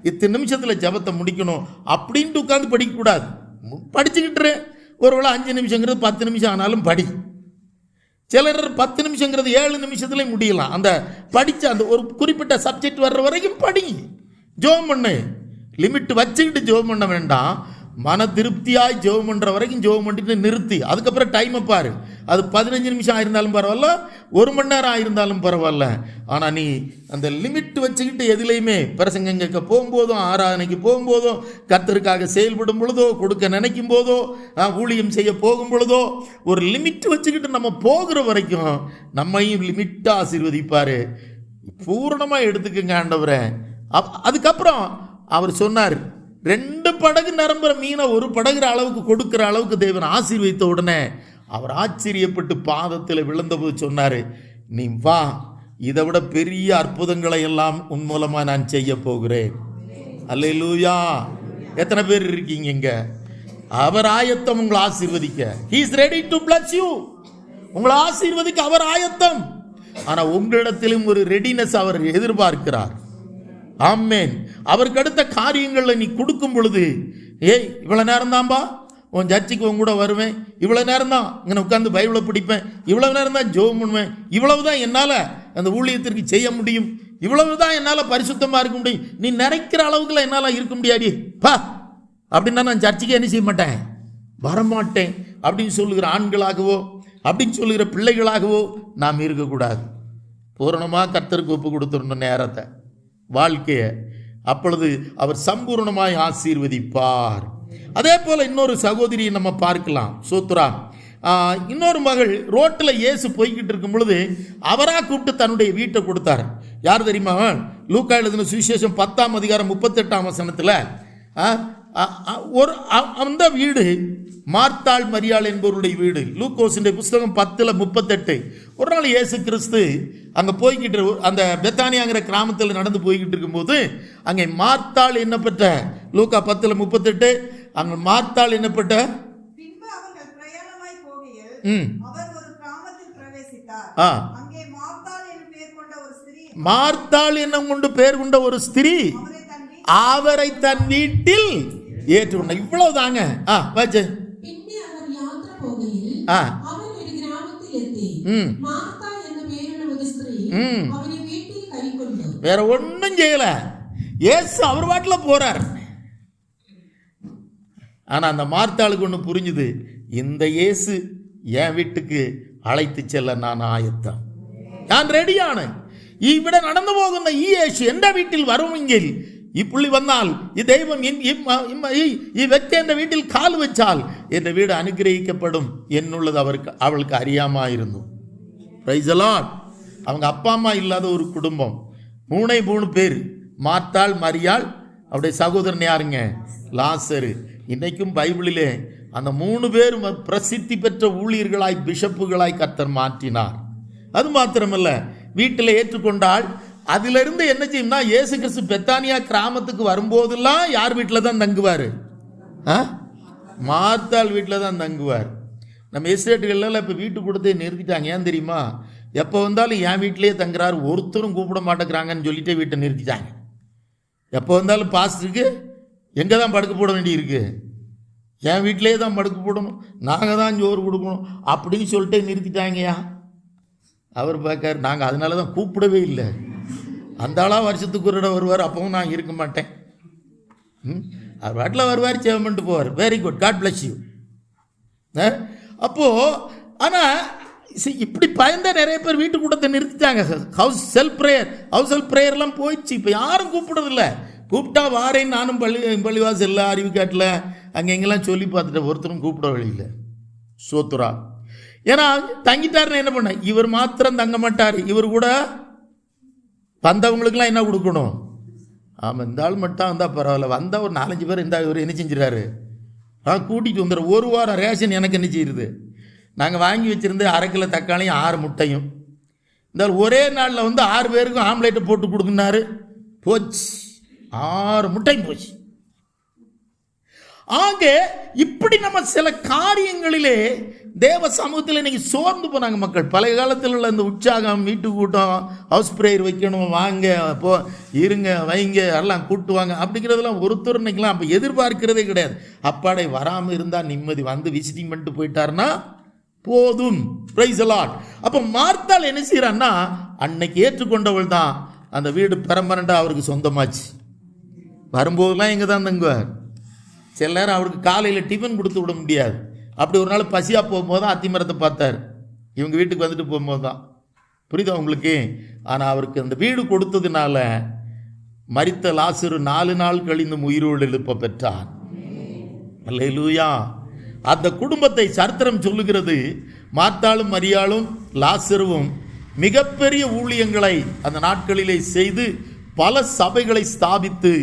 இத்தனை நிமிஷத்தில் ஜபத்தை முடிக்கணும் அப்படின்ட்டு உட்காந்து படிக்கக்கூடாது. படிச்சுக்கிட்டு ஒரு வேளை 5 நிமிஷங்கிறது 10 நிமிஷம் ஆனாலும் படி. சிலர் 10 நிமிஷங்கிறது 7 நிமிஷத்துலேயும் முடியலாம். அந்த படித்த அந்த ஒரு குறிப்பிட்ட சப்ஜெக்ட் வர்ற வரைக்கும் படி, ஜெபம் பண்ணு. லிமிட் வச்சுக்கிட்டு ஜெபம் பண்ண வேண்டாம். மன திருப்தியாய் ஜெபம் பண்ணுற வரைக்கும் ஜெபம் பண்ணிட்டு நிறுத்தி அதுக்கப்புறம் டைமை பாரு. அது 15 நிமிஷம் ஆயிருந்தாலும் பரவாயில்ல, 1 மணி நேரம் ஆயிருந்தாலும் பரவாயில்ல. ஆனால் நீ அந்த லிமிட் வச்சுக்கிட்டு எதுலையுமே பிரசங்கம் கேட்க போகும்போதும், ஆராதனைக்கு போகும்போதும், கர்த்தருக்காக செயல்படும் பொழுதோ, கொடுக்க நினைக்கும் போதோ, ஊழியம் செய்ய போகும் பொழுதோ, ஒரு லிமிட் வச்சுக்கிட்டு நம்ம போகிற வரைக்கும் நம்மையும் லிமிட்டாக ஆசீர்வதிப்பார். பூரணமாக எடுத்துக்கங்க ஆண்டவரே. அதுக்கப்புறம் அவர் சொன்னார், 2 படகு நிரம்புற மீனை 1 படகுற அளவுக்கு கொடுக்குற அளவுக்கு தேவன் ஆசீர்வதித்த உடனே அவர் ஆச்சரியப்பட்டு பாதத்தில் விழுந்தபோது சொன்னார், நீ வா, இதை விட பெரிய அற்புதங்களை எல்லாம் உன் மூலமா நான் செய்ய போகிறேன். அல்லேலூயா. எத்தனை பேர் இருக்கீங்க இங்க? அவர் ஆயத்தம் உங்களை ஆசீர்வதிக்க. He is ready to bless you. உங்களை ஆசீர்வதிக்க அவர் ஆயத்தம். ஆனா உங்களிடத்திலும் ஒரு ரெடினஸ் அவர் எதிர்பார்க்கிறார். ஆமென். அவருக்கு அடுத்த காரியங்களை நீ கொடுக்கும் பொழுது, ஏய் இவ்வளவு நேரம் தான்பா உன் சர்ச்சுக்கு உன் கூட வருவேன், இவ்வளவு நேரம் தான் இங்கே உட்காந்து பைபிளை பிடிப்பேன், இவ்வளவு நேரம் தான் ஜெபம் பண்ணுவேன், இவ்வளவுதான் என்னால் அந்த ஊழியத்திற்கு செய்ய முடியும், இவ்வளவுதான் என்னால் பரிசுத்தமாக இருக்க முடியும், நீ நினைக்கிற அளவுக்குலாம் என்னால் இருக்க முடியாது பா அப்படின்னா நான் சர்ச்சுக்கு என்ன செய்ய மாட்டேன், வரமாட்டேன் அப்படின்னு சொல்லுகிற ஆண்களாகவோ அப்படின்னு சொல்லுகிற பிள்ளைகளாகவோ நாம் இருக்கக்கூடாது. பூரணமாக கர்த்தருக்கு ஒப்பு கொடுத்துடணும் நேரத்தை, வாழ்க்கையை. அப்பொழுது அவர் சம்பூர்ணமாய் ஆசீர்வதிப்பார். அதே போல இன்னொரு சகோதரியை நம்ம பார்க்கலாம். சோத்ரா, இன்னொரு மகள் ரோட்டில் இயேசு போய்கிட்டு இருக்கும் பொழுது அவராக கூப்பிட்டு தன்னுடைய வீட்டை கொடுத்தார். யார் தெரியுமா? லூக்கா எழுதின சுவிசேஷம் 10ஆம் அதிகாரம் 38ஆம் வசனத்தில் ஒரு அந்த வீடு மார்த்தாள் மரியாள் என்பவருடைய வீடு. லூக்கோஸின் புஸ்தகம் 10:38. ஒரு நாள் இயேசு கிறிஸ்து அங்கே போய்கிட்டு அந்த பெத்தானியாங்கிற கிராமத்தில் நடந்து போய்கிட்டு இருக்கும்போது அங்கே மார்த்தாள் என்னப்பட்ட, லூக்கா 10:38, அங்கே மார்த்தாள் என்னப்பட்ட மார்த்தாள் என்னும் கொண்டு பேர் கொண்ட ஒரு ஸ்திரீ அவரை தன் வீட்டில் ஏற்றுக்கொண்ட. இவ்வளவு தாங்க. வச்சு வேற ஒன்னும் செய்யல. இயேசு அவர் வாட்டில் போறார். ஆனா அந்த மார்த்தாளுக்கு ஒண்ணு புரிஞ்சுது, இந்த இயேசு என் வீட்டுக்கு அழைத்து செல்ல நான் ஆயத்தம், நான் ரெடியான. ഇവിടെ നടന്നു പോകുന്ന ഈ യേശു എൻ്റെ വീട്ടിൽ വരുമെങ്കിൽ, ഈ പുള്ളി വന്നാൽ, ഈ ദൈവം ഈ വ്യക്തി എൻ്റെ വീട്ടിൽ കാൽ വെച്ചാൽ എൻ്റെ വീട് അനുഗ്രഹിക്കപ്പെടും എന്നുള്ളത് അവൾക്ക് അറിയാമായിരുന്നു. Praise the Lord. அவங்க அப்பா அம்மா இல்லாத ஒரு குடும்பம், 3 பேர், மார்த்தாள், மரியாள், அவருடைய சகோதரன் யாருங்க? லாசரு. இன்னைக்கும் பைபிளிலே அந்த 3 பேரும் பிரசித்தி பெற்ற ஊழியர்களாய், பிஷப்புகளாய் கர்த்தர் மாற்றினார். அது மாத்திரமல்ல, வீட்டில் ஏற்றுக்கொண்டால் அதிலிருந்து என்ன செய்யும்னா, இயேசு கிறிஸ்து பெத்தானியா கிராமத்துக்கு வரும்போதெல்லாம் யார் வீட்டில் தான் தங்குவார்? மார்த்தாள் வீட்டில் தான் தங்குவார். நம்ம எஸ்டேட்டுகள்லாம் இப்போ வீட்டு கொடுத்தே நிறுத்திட்டாங்க. ஏன் தெரியுமா? எப்போ வந்தாலும் என் வீட்டிலேயே தங்குறாரு, ஒருத்தரும் கூப்பிட மாட்டேங்கிறாங்கன்னு சொல்லிட்டே வீட்டை நிறுத்திட்டாங்க. எப்போ வந்தாலும் பாஸ்டருக்கு எங்கே தான் படுக்க போட வேண்டியிருக்கு, என் வீட்டிலேயே தான் படுக்க போடணும், நாங்கள் தான் சோறு கொடுக்கணும் அப்படின்னு சொல்லிட்டே நிறுத்திட்டாங்கயா. அவர் பார்க்கார், நாங்கள் அதனால தான் கூப்பிடவே இல்லை. அந்த ஆளாக வருஷத்துக்கு ஒரு இடம் வருவார், அப்பவும் நான் இருக்க மாட்டேன். அவர் வாட்டில் வருவார், சேவ் பண்ணிட்டு போவார். Very good, god bless you. அப்போ ஆனால் இப்படி பயந்த நிறைய பேர் வீட்டு கூட்டத்தை நிறுத்திட்டாங்க. ஹவுஸ் செல்ஃப் ப்ரேயர்லாம் போயிடுச்சு. இப்போ யாரும் கூப்பிடுறதில்ல. கூப்பிட்டா வாரேன்னு நானும் பள்ளிவாசல்ல அறிவுக்காட்டில் அங்கே எங்கெல்லாம் சொல்லி பார்த்துட்டேன். ஒருத்தரும் கூப்பிட வழியில் சோத்துரா. ஏன்னா தங்கிட்டாருன்னு என்ன பண்ண, இவர் மாத்திரம் தங்க மாட்டார். இவர் கூட வந்தவங்களுக்குலாம் என்ன கொடுக்கணும்? ஆமாம், இந்த ஆள் மட்டும் வந்தால் பரவாயில்ல. வந்தால் ஒரு 4-5 பேர் இந்த இவர் என்ன செஞ்சிடறாரு, கூட்டிகிட்டு வந்துடுற. ஒரு வாரம் ரேஷன் எனக்கு என்ன செய்யுது, நாங்கள் வாங்கி வச்சுருந்து 1/2 கிலோ தக்காளியும் 6 முட்டையும். இந்த ஒரே நாளில் வந்து 6 பேருக்கும் ஆம்லேட்டை போட்டு கொடுக்குனாரு. போச்சு, 6 முட்டையும் போச்சு. ஆக இப்படி நம்ம சில காரியங்களிலே தேவ சமூகத்தில் இன்னைக்கு சோர்ந்து போனாங்க மக்கள். பழைய காலத்தில் உள்ள இந்த உற்சாகம், வீட்டு கூட்டம், ஹவுஸ் ப்ரேயர் வைக்கணும், வாங்க போ இருங்க வைங்க எல்லாம் கூட்டுவாங்க அப்படிங்கிறதெல்லாம் ஒருத்தர் இன்னைக்கெல்லாம் அப்போ எதிர்பார்க்கிறதே கிடையாது. அப்பாடே வராமல் இருந்தால் நிம்மதி, வந்து விசிட்டிங் பண்ணிட்டு போயிட்டாருன்னா போதும். Praise the Lord. அப்போ மார்த்தாள் என்ன செய்யறான்னா, அன்னைக்கு ஏற்றுக்கொண்டவள் தான் அந்த வீடு பெர்மனண்டா அவருக்கு சொந்தமாச்சு. வரும்போதெல்லாம் எங்கே தான் தங்குவார். சில நேரம் அவருக்கு காலையில் டிஃபன் கொடுத்து விட முடியாது. அப்படி ஒரு நாள் பசியாக போகும்போது தான் அத்திமரத்தை பார்த்தார். இவங்க வீட்டுக்கு வந்துட்டு போகும்போது தான். புரியுதா உங்களுக்கு? ஆனால் அவருக்கு அந்த வீடு கொடுத்ததுனால மரித்த லாசரு 4 நாள் கழிந்து உயிரோடு எழுப்ப பெற்றார். அல்லேலூயா. அந்த குடும்பத்தை சரித்திரம் சொல்லுகிறது. மார்த்தாளும் மரியாளும் லாசருவும் மிகப்பெரிய ஊழியங்களை அந்த நாட்களிலே செய்து பல சபைகளை ஸ்தாபித்து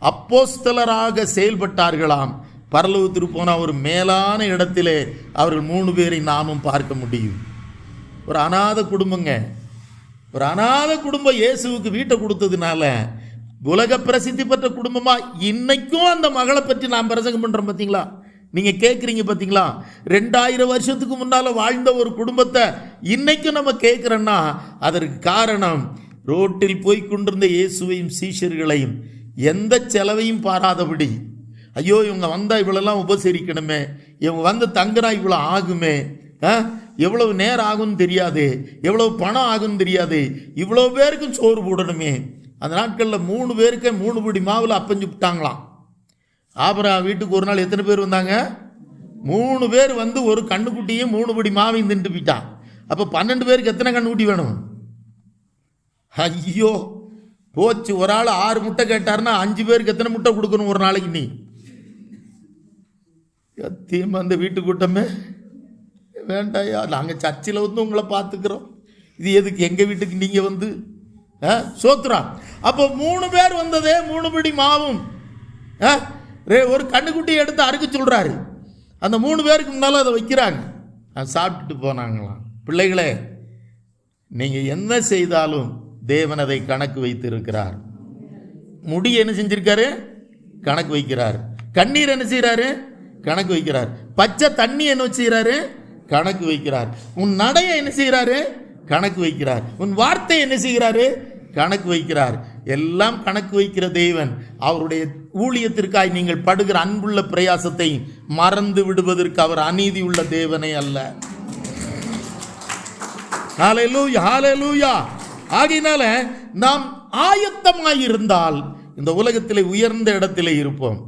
அப்போஸ்தலராக செயல்பட்டார்களாம். பரலோகத்திற்கு போன ஒரு மேலான இடத்திலே அவர்கள் 3 பேரை நாமும் பார்க்க முடியும். ஒரு அநாத குடும்பங்க, ஒரு அநாத குடும்பம் இயேசுவுக்கு வீட்டை கொடுத்ததுனால உலக பிரசித்தி பெற்ற குடும்பமா இன்னைக்கும் அந்த மகளை பற்றி நாம் பிரசங்கம் பண்றோம். பார்த்தீங்களா? நீங்க கேட்குறீங்க பார்த்தீங்களா? 2000 வருஷத்துக்கு முன்னால வாழ்ந்த ஒரு குடும்பத்தை இன்னைக்கும் நம்ம கேட்குறோன்னா அதற்கு காரணம் ரோட்டில் போய் கொண்டிருந்த இயேசுவையும் சீஷர்களையும் எந்த செலவையும் பாராதபடி, ஐயோ இவங்க வந்தால் இவ்வளோலாம் உபசரிக்கணுமே, இவங்க வந்து தங்குறா இவ்வளோ ஆகுமே, எவ்வளவு நேரம் ஆகும்னு தெரியாது, எவ்வளவு பணம் ஆகும்னு தெரியாது, இவ்வளோ பேருக்கும் சோறு போடணுமே. அந்த நாட்களில் 3 பேருக்கு 3 படி மாவில் அப்பஞ்சு விட்டாங்களாம். ஆபிரகாம் வீட்டுக்கு ஒரு நாள் எத்தனை பேர் வந்தாங்க? 3 பேர் வந்து ஒரு கண்ணுக்குட்டியும் 3 படி மாவையும் தின்ட்டு போயிட்டான். அப்போ 12 பேருக்கு எத்தனை கண்ணுக்குட்டி வேணும்? ஐயோ போச்சு. ஒரு ஆள் 6 முட்டை கேட்டாருன்னா 5 பேருக்கு எத்தனை முட்டை கொடுக்கணும் ஒரு நாளைக்கு? நீ சத்தியமா அந்த வீட்டு கூட்டமே வேண்டாயா, நாங்கள் சர்ச்சில் வந்து உங்களை பார்த்துக்கிறோம், இது எதுக்கு எங்கள் வீட்டுக்கு நீங்கள் வந்து சோத்ரா. அப்போ 3 பேர் வந்ததே 3 படி மாவும் ஒரு கண்ணுக்குட்டி எடுத்து அறுக்க சொல்கிறாரு. அந்த 3 பேருக்கு முன்னால் அதை வைக்கிறாங்க, சாப்பிட்டுட்டு போனாங்களாம். பிள்ளைகளே, நீங்கள் என்ன செய்தாலும் தேவன் அதை கணக்கு வைத்து இருக்கிறார். முடி என்ன செஞ்சிருக்காரு? கணக்கு வைக்கிறார். கண்ணீர் என்ன செய்யறாரு? கணக்கு வைக்கிறார். பச்சை தண்ணி என்ன செய்யறாரு? கணக்கு வைக்கிறார். உன் நடைய என்ன செய்யறாரு? கணக்கு வைக்கிறார். உன் வார்த்தை என்ன செய்கிறாரு? கணக்கு வைக்கிறார். எல்லாம் கணக்கு வைக்கிற தேவன் அவருடைய ஊழியத்திற்காய் நீங்கள் படுகிற அன்புள்ள பிரயாசத்தை மறந்து விடுவதற்கு அவர் அநீதி உள்ள தேவனே அல்ல. ஹல்லேலூயா, ஹல்லேலூயா. ஆகையினால நாம் ஆயத்தமாயிருந்தால் இந்த உலகத்திலே உயர்ந்த இடத்திலே இருப்போம்.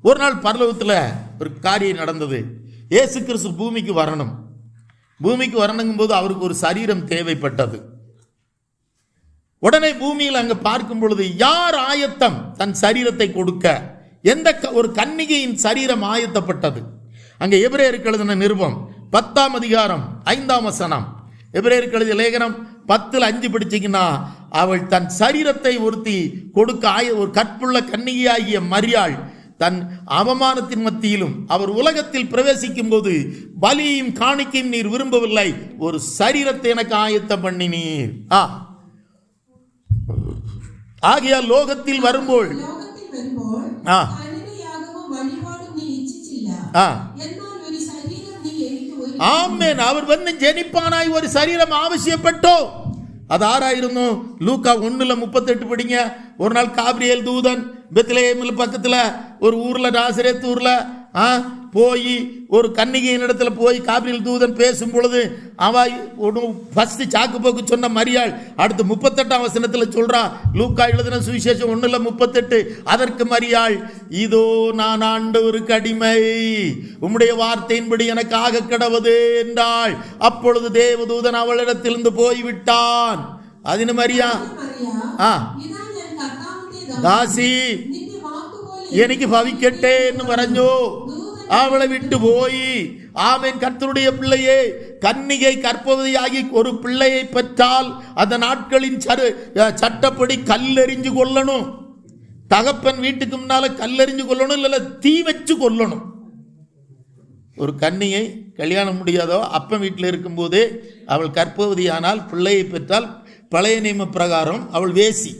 ஒரு நாள் பரலோகத்தில் ஒரு காரியம் நடந்தது. இயேசு கிறிஸ்து பூமிக்கு வரணும். பூமிக்கு வரணுங்கும் போது அவருக்கு ஒரு சரீரம் தேவைப்பட்டது. உடனே பூமியில் அங்கு பார்க்கும் பொழுது யார் ஆயத்தம் தன் சரீரத்தை கொடுக்க? எந்த ஒரு கன்னிகையின் சரீரம் ஆயத்தப்பட்டது. அங்கே எபிரேயருக்கு எழுதின நிருபம் 10ஆம் அதிகாரம் 5ஆம் வசனம். எபிரேயருக்கு எழுதிய லேகனம் 10:5 படிச்சீங்கன்னா, அவள் தன் சரீரத்தை ஒருத்தி கொடுக்க ஒரு கற்புள்ள கன்னிகையாகிய மரியாள் தன் அவமானத்தின் மத்தியிலும் அவர் உலகத்தில் பிரவேசிக்கும் போது பலியும் காணிக்கையும் நீர் விரும்பவில்லை, ஒரு சரீரத்தை எனக்கு ஆயத்தம் பண்ணினீர். ஆகையால் லோகத்தில் வரும்போது ஆமென், அவர் வந்து ஜெனிப்பானாய் ஒரு சரீரம் அவசியப்பட்டோ. அது ஆராயிருந்தோ? லூக்கா 1:38 படிங்க. ஒரு நாள் காபிரியேல் தூதன் பெத்லெஹேமில் பக்கத்தில் ஒரு ஊரில், நாசரேத் ஊரில் போய் ஒரு கன்னிகையின் இடத்துல போய் காபிரியேல் தூதன் பேசும் பொழுது அவ ஃபர்ஸ்ட் சாக்கு போக்கு சொன்ன மரியாள் அடுத்து 38ஆம் வசனத்தில் சொல்றா. லூக்கா எழுதின சுவிசேஷம் 1:38. அதற்கு மரியாள், இதோ நான் ஆண்டவருக்கு அடிமை, உம்முடைய வார்த்தையின்படி எனக்கு ஆக கடவது என்றாள். அப்பொழுது தேவதூதன் அவளிடத்திலிருந்து போய்விட்டான். அதின மரியா ദാസി എനിക്ക് ഭവിക്കട്ടെ എന്ന് പറഞ്ഞു. അവളെ വിട്ടുപോയി. ആമേൻ. கர்த்தருடைய பிள்ளையே, கன்னிகை கற்பவதியாகி ஒரு பிள்ளையை பெற்றால் அந்த நாட்களின் சட்டப்படி கல்லெறிஞ்சு கொல்லணும். தகப்பன் வீட்டுக்கு முன்னால கல்லெறிஞ்சு கொல்லணும், இல்ல தீ வச்சு கொல்லணும். ஒரு கன்னியை கல்யாணம் முடியாதோ அப்பன் வீட்டில் இருக்கும்போதே அவள் கற்பவதியானால் பிள்ளையை பெற்றால் பழைய நியம பிரகாரம் அவள் வேசி.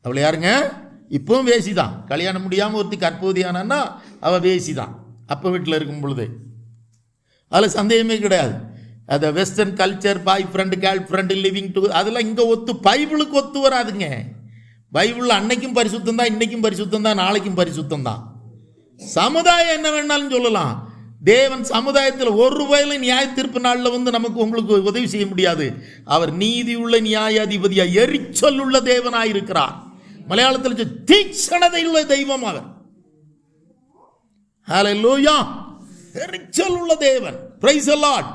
அவள் யாருங்க? இப்பவும் வேசி தான். கல்யாணம் முடியாமல் ஒருத்தி கற்பவதியானா அவள் வேசி தான் அப்போ வீட்டில் இருக்கும் பொழுது. அதில் சந்தேகமே கிடையாது. அந்த western culture, boy friend girl friend living to, அதெல்லாம் இங்கே பைபிளுக்கு ஒத்து வராதுங்க. பைபிளில் அன்னைக்கும் பரிசுத்தம் தான், இன்னைக்கும் பரிசுத்தம் தான், நாளைக்கும் பரிசுத்தம் தான். சமுதாயம் என்ன வேணாலும் சொல்லலாம். தேவன் சமுதாயத்தில் ஒரு வயலில் நியாய தீர்ப்பு நாளில் நமக்கு உங்களுக்கு உதவி செய்ய முடியாது. அவர் நீதியுள்ள நியாயாதிபதியா எரிச்சல் உள்ள தேவனாயிருக்கிறார். மலையாளத்தில் தீக்ஷணதையுள்ள தெய்வம் அவர். ஹல்லேலூயா. எரிச்சல் உள்ள தேவன். Praise the Lord.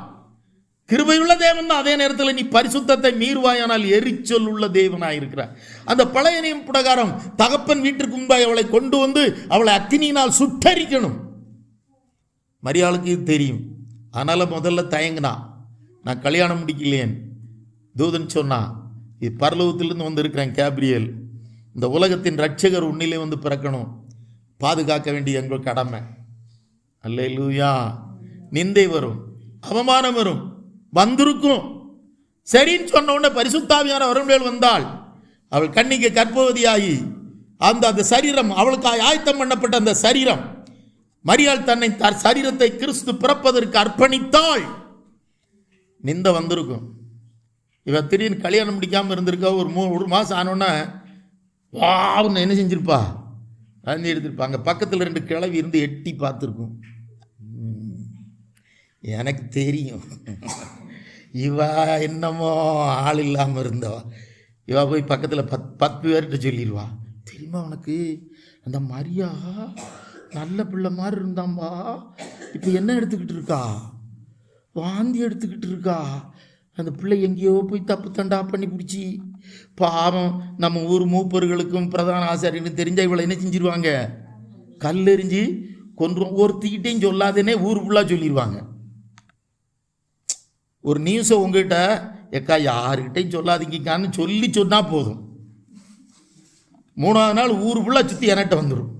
கிருபையுள்ள தேவன் தான். அதே நேரத்தில் நீ பரிசுத்தத்தை மீறுவாயானால் எரிச்சல் உள்ள தேவனாயிருக்கிறார். அந்த பழைய நியம பிரகாரம் தகப்பன் வீட்டிற்கு முன்பாக அவளை கொண்டு வந்து அவளை அக்கினியினால் சுட்டரிக்கணும். மரியாளுக்கு இது தெரியும். அதனால முதல்ல தயங்கினா, நான் கல்யாணம் முடிக்கலையேன். தூதன் சொன்னா, இது பரலோகத்திலிருந்து வந்திருக்கிறேன் கேப்ரியேல், இந்த உலகத்தின் ரட்சகர் உன்னிலே பிறக்கணும், பாதுகாக்க வேண்டிய எங்கள் கடமை. அல்லேலூயா. நிந்தை வரும், அவமானம் வரும், வந்திருக்கும். சரின்னு சொன்ன உடனே பரிசுத்தாவியான வரம்பேல் வந்தாள். அவள் கன்னிகை கற்பவதியாகி அந்த சரீரம், அவளுக்கு ஆயத்தம் பண்ணப்பட்ட அந்த சரீரம், மரியாள் தன்னை சரீரத்தை கிறிஸ்து பிறப்பதற்கு அர்ப்பணித்தாள். நிந்த வந்திருக்கும். இவ திடீர்னு கல்யாணம் முடிக்காமல் இருந்திருக்கா. ஒரு மாதம் ஆனோன்னா வான்னு என்ன செஞ்சிருப்பா, வந்து எடுத்திருப்பாங்க. பக்கத்தில் 2 கிழவி இருந்து எட்டி பார்த்துருக்கும். எனக்கு தெரியும் இவா என்னமோ ஆள் இல்லாமல் இருந்தவா. இவா போய் பக்கத்தில் 10 பேர்கிட்ட சொல்லிடுவா, தெரியுமா உனக்கு அந்த மரியா நல்ல பிள்ளை மாதிரி இருந்தாம்பா, இப்போ என்ன எடுத்துக்கிட்டு இருக்கா, வாந்தி எடுத்துக்கிட்டு இருக்கா. அந்த பிள்ளை எங்கேயோ போய் தப்பு தண்டா பண்ணி பிடிச்சி, பாவம் நம்ம ஊர் மூப்பர்களுக்கும் பிரதான ஆசாரியனுக்கு தெரிஞ்சா இவளை என்ன செஞ்சிருவாங்க, கல்லெறிஞ்சு கொன்றும். ஒருத்திக்கிட்டையும் சொல்லாதேனே ஊர் ஃபுல்லாக சொல்லிடுவாங்க. ஒரு நியூஸை உங்ககிட்ட எக்கா யாருக்கிட்டையும் சொல்லாதீங்கக்கான்னு சொல்லி சொன்னால் போதும், 3ஆவது நாள் ஊர் ஃபுல்லாக சுற்றி என்கிட்ட வந்துடும்.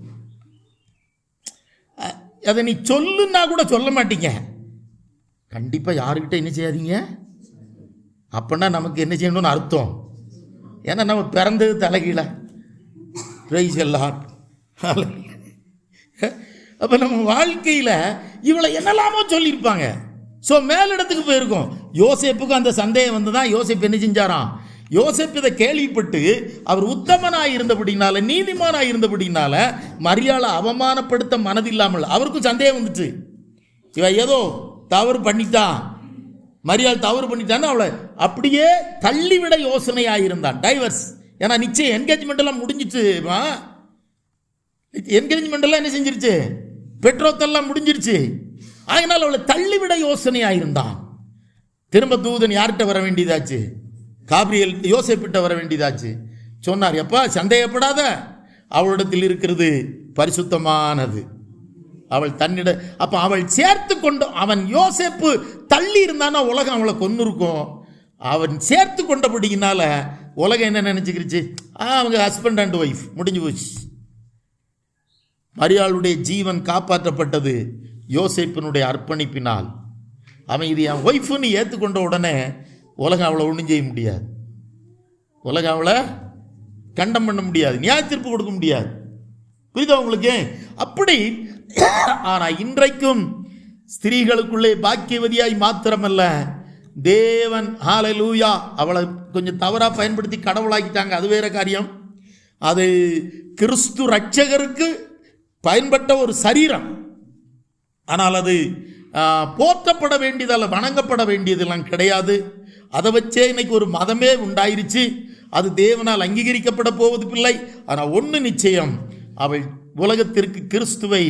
அதை நீ சொல்லுன்னா கூட சொல்ல மாட்டீங்க. கண்டிப்பாக யாருக்கிட்ட என்ன செய்யாதீங்க. அப்படின்னா நமக்கு என்ன செய்யணும்னு அர்த்தம். ஏன்னா நம்ம பிறந்தது தலைகீழ. Praise the Lord. அப்போ நம்ம வாழ்க்கையில் இவளை என்னெல்லாமோ சொல்லியிருப்பாங்க. ஸோ மேலிடத்துக்கு போயிருக்கோம். யோசேப்புக்கு அந்த சந்தேகம் வந்து தான் யோசேப்பு என்ன செஞ்சாராம். யோசேப்பு இதை கேள்விப்பட்டு அவர் உத்தமனாக இருந்தபடினால, நீதிமானாக இருந்தபடினால மரியாளை அவமானப்படுத்த மனதில்லாமல் அவருக்கும் சந்தேகம் வந்துச்சு. இவன் ஏதோ தவறு பண்ணிட்டான், மரியாள் தவறு பண்ணிட்டான்னு அவளை அப்படியே தள்ளிவிட யோசனையாக இருந்தான். டைவர்ஸ். ஏன்னா நிச்சயம் என்கேஜ்மெண்ட் எல்லாம் முடிஞ்சிச்சு. என்கேஜ்மெண்ட் எல்லாம் என்ன செஞ்சிருச்சு, பெட்ரோத்தெல்லாம் முடிஞ்சிருச்சு. அதனால் அவளை தள்ளிவிட யோசனையாக இருந்தான். திரும்ப தூதன் யார்கிட்ட வர வேண்டியதாச்சு, காபிரியேல் யோசேப்பிட்ட வர வேண்டியதாச்சு. சொன்னார், எப்பா சந்தேகப்படாத, அவளிடத்தில் இருக்கிறது பரிசுத்தமானது, அவள் தன்னிட. அப்போ அவள் சேர்த்து கொண்டு, அவன் யோசேப்பு தள்ளி இருந்தானா உலகம் அவளை கொன்னு இருக்கும். அவன் சேர்த்து கொண்டபடியினால உலகம் என்ன நினச்சிக்கிருச்சு, அவங்க ஹஸ்பண்ட் அண்ட் ஒய்ஃப் முடிஞ்சு போச்சு. மரியாளுடைய ஜீவன் காப்பாற்றப்பட்டது யோசேப்பினுடைய அர்ப்பணிப்பினால். அவன் இது என் ஒய்ஃபுன்னு ஏற்றுக்கொண்ட உடனே உலகம் அவளை ஒன்றும் செய்ய முடியாது, உலகம் அவளை கண்டம் பண்ண முடியாது, நியாய தீர்ப்பு கொடுக்க முடியாது. புரியுதா உங்களுக்கு? அப்படி. ஆனால் இன்றைக்கும் ஸ்திரீகளுக்குள்ளே பாக்கியவதியாய் மாத்திரமல்ல, தேவன் ஹல்லேலூயா அவளை கொஞ்சம் தவறாக பயன்படுத்தி கடவுளாக்கிட்டாங்க, அது வேற காரியம். அது கிறிஸ்து ரட்சகருக்கு பயன்பட்ட ஒரு சரீரம். ஆனால் அது போற்றப்பட வேண்டியதல்ல, வணங்கப்பட வேண்டியதெல்லாம் கிடையாது. அதை வச்சே இன்னைக்கு ஒரு மதமே உண்டாயிருச்சு. அது தேவனால் அங்கீகரிக்கப்பட போவதில்லை. ஆனால் ஒன்று நிச்சயம், அவள் உலகத்திற்கு கிறிஸ்துவை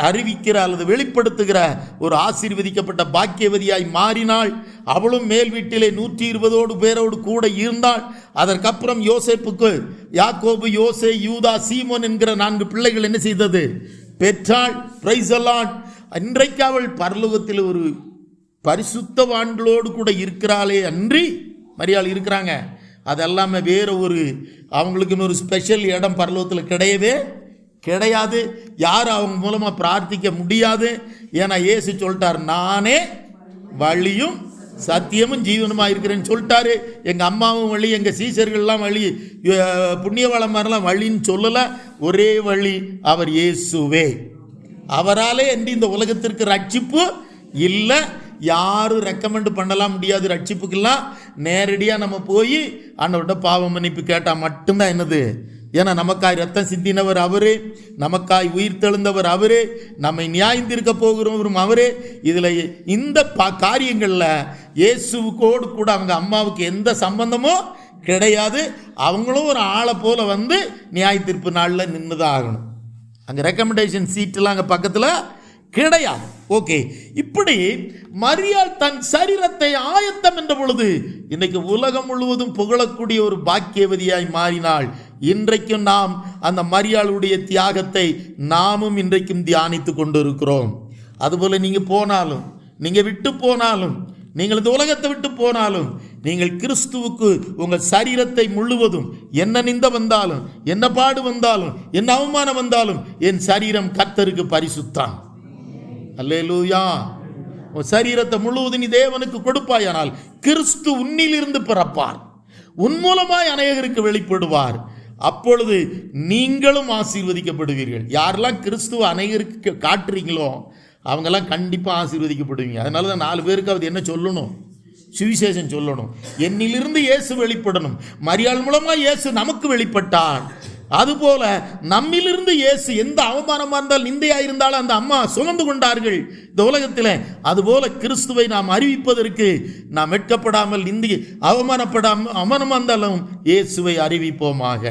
அறிவிக்கிற அல்லது வெளிப்படுத்துகிற ஒரு ஆசீர்வதிக்கப்பட்ட பாக்கியவதியாய் மாறினாள். அவளும் மேல் வீட்டிலே 120 பேரோடு கூட இருந்தாள். அதற்கப்புறம் யோசேப்புக்கு யாக்கோபு, யோசே, யூதா, சீமோன் என்கிற 4 பிள்ளைகள் என்ன செய்தது? பெற்றாள். Praise the Lord. இன்றைக்கு அவள் பரலோகத்தில் ஒரு பரிசுத்தவான்களோடு கூட இருக்கிறாளே அன்றி மரியாள் இருக்கிறாங்க. அதெல்லாமே வேற ஒரு அவங்களுக்குன்னு ஒரு ஸ்பெஷல் இடம் பரலோகத்தில் கிடையவே கிடையாது. யாரும் அவங்க மூலமாக பிரார்த்திக்க முடியாது. ஏன்னா இயேசு சொல்லிட்டார், நானே வழியும் சத்தியமும் ஜீவனுமாக இருக்கிறேன்னு சொல்லிட்டாரு. எங்கள் அம்மாவும் வழி, எங்கள் சீசர்கள்லாம் வழி, புண்ணியவாளம் மாதிரிலாம் வழின்னு சொல்லலை. ஒரே வழி அவர் இயேசுவே. அவராலே என்று இந்த உலகத்திற்கு ரட்சிப்பு இல்லை. யாரும் ரெக்கமெண்ட் பண்ணலாம் முடியாது. ரட்சிப்புக்கெல்லாம் நேரடியாக நம்ம போய் ஆண்டவர்கிட்ட பாவ மன்னிப்பு கேட்டால் மட்டும்தான் என்னது. ஏன்னா நமக்காய் ரத்தம் சிந்தினவர் அவரே, நமக்காய் உயிர் தெழுந்தவர் அவரே, நம்மை நியாயந்திருக்க போகிறவரும் அவரே. இதில் இந்த காரியங்களில் இயேசுவோடு கூட அவங்க அம்மாவுக்கு எந்த சம்பந்தமும் கிடையாது. அவங்களும் ஒரு ஆளை போல வந்து நியாய தீர்ப்பு நாளில் நின்று தான் ஆகணும். அங்கே ரெக்கமெண்டேஷன் சீட்டெல்லாம் அங்கே பக்கத்தில் கிடையாது. ஓகே, இப்படி மரியாள் தன் சரீரத்தை ஆயத்தம் என்ற பொழுது இன்றைக்கு உலகம் முழுவதும் புகழக்கூடிய ஒரு பாக்கியவதியாய் மாறினாள். இன்றைக்கும் நாம் அந்த மரியாளுடைய தியாகத்தை நாமும் இன்றைக்கும் தியானித்து கொண்டு இருக்கிறோம். அதுபோல் நீங்கள் போனாலும், நீங்கள் விட்டு போனாலும், நீங்கள் இந்த உலகத்தை விட்டு போனாலும், நீங்கள் கிறிஸ்துவுக்கு உங்கள் சரீரத்தை முழுவதும், என்ன நிந்த வந்தாலும், என்ன பாடு வந்தாலும், என்ன அவமானம் வந்தாலும், என் சரீரம் கர்த்தருக்கு பரிசுத்தான். அல்லேலூயா. உன் சரீரத்தை முழுவதும் நீ தேவனுக்கு கொடுப்பாயானால் கிறிஸ்து உன்னிலிருந்து பிறப்பார், உன் மூலமாய் அநேகருக்கு வெளிப்படுவார். அப்பொழுது நீங்களும் ஆசீர்வதிக்கப்படுவீர்கள். யாரெல்லாம் கிறிஸ்துவ அநேகருக்கு காட்டுறீங்களோ அவங்கெல்லாம் கண்டிப்பாக ஆசீர்வதிக்கப்படுவீங்க. அதனால தான் 4 பேருக்கு அது என்ன சொல்லணும்? சுவிசேஷம் சொல்லணும். என்னிலிருந்து இயேசு வெளிப்படணும். மரியாள் மூலமாக இயேசு நமக்கு வெளிப்பட்டார். அதுபோல நம்மிலிருந்து இயேசு எந்த அவமானமாக இருந்தால், நிந்தையாக இருந்தாலும் அந்த அம்மா சுமந்து கொண்டார்கள் இந்த உலகத்தில். அதுபோல கிறிஸ்துவை நாம் அறிவிப்பதற்கு நாம் வெட்கப்படாமல், நிந்தி அவமானப்படாமல், அவமானமாக இருந்தாலும் இயேசுவை அறிவிப்போமாக.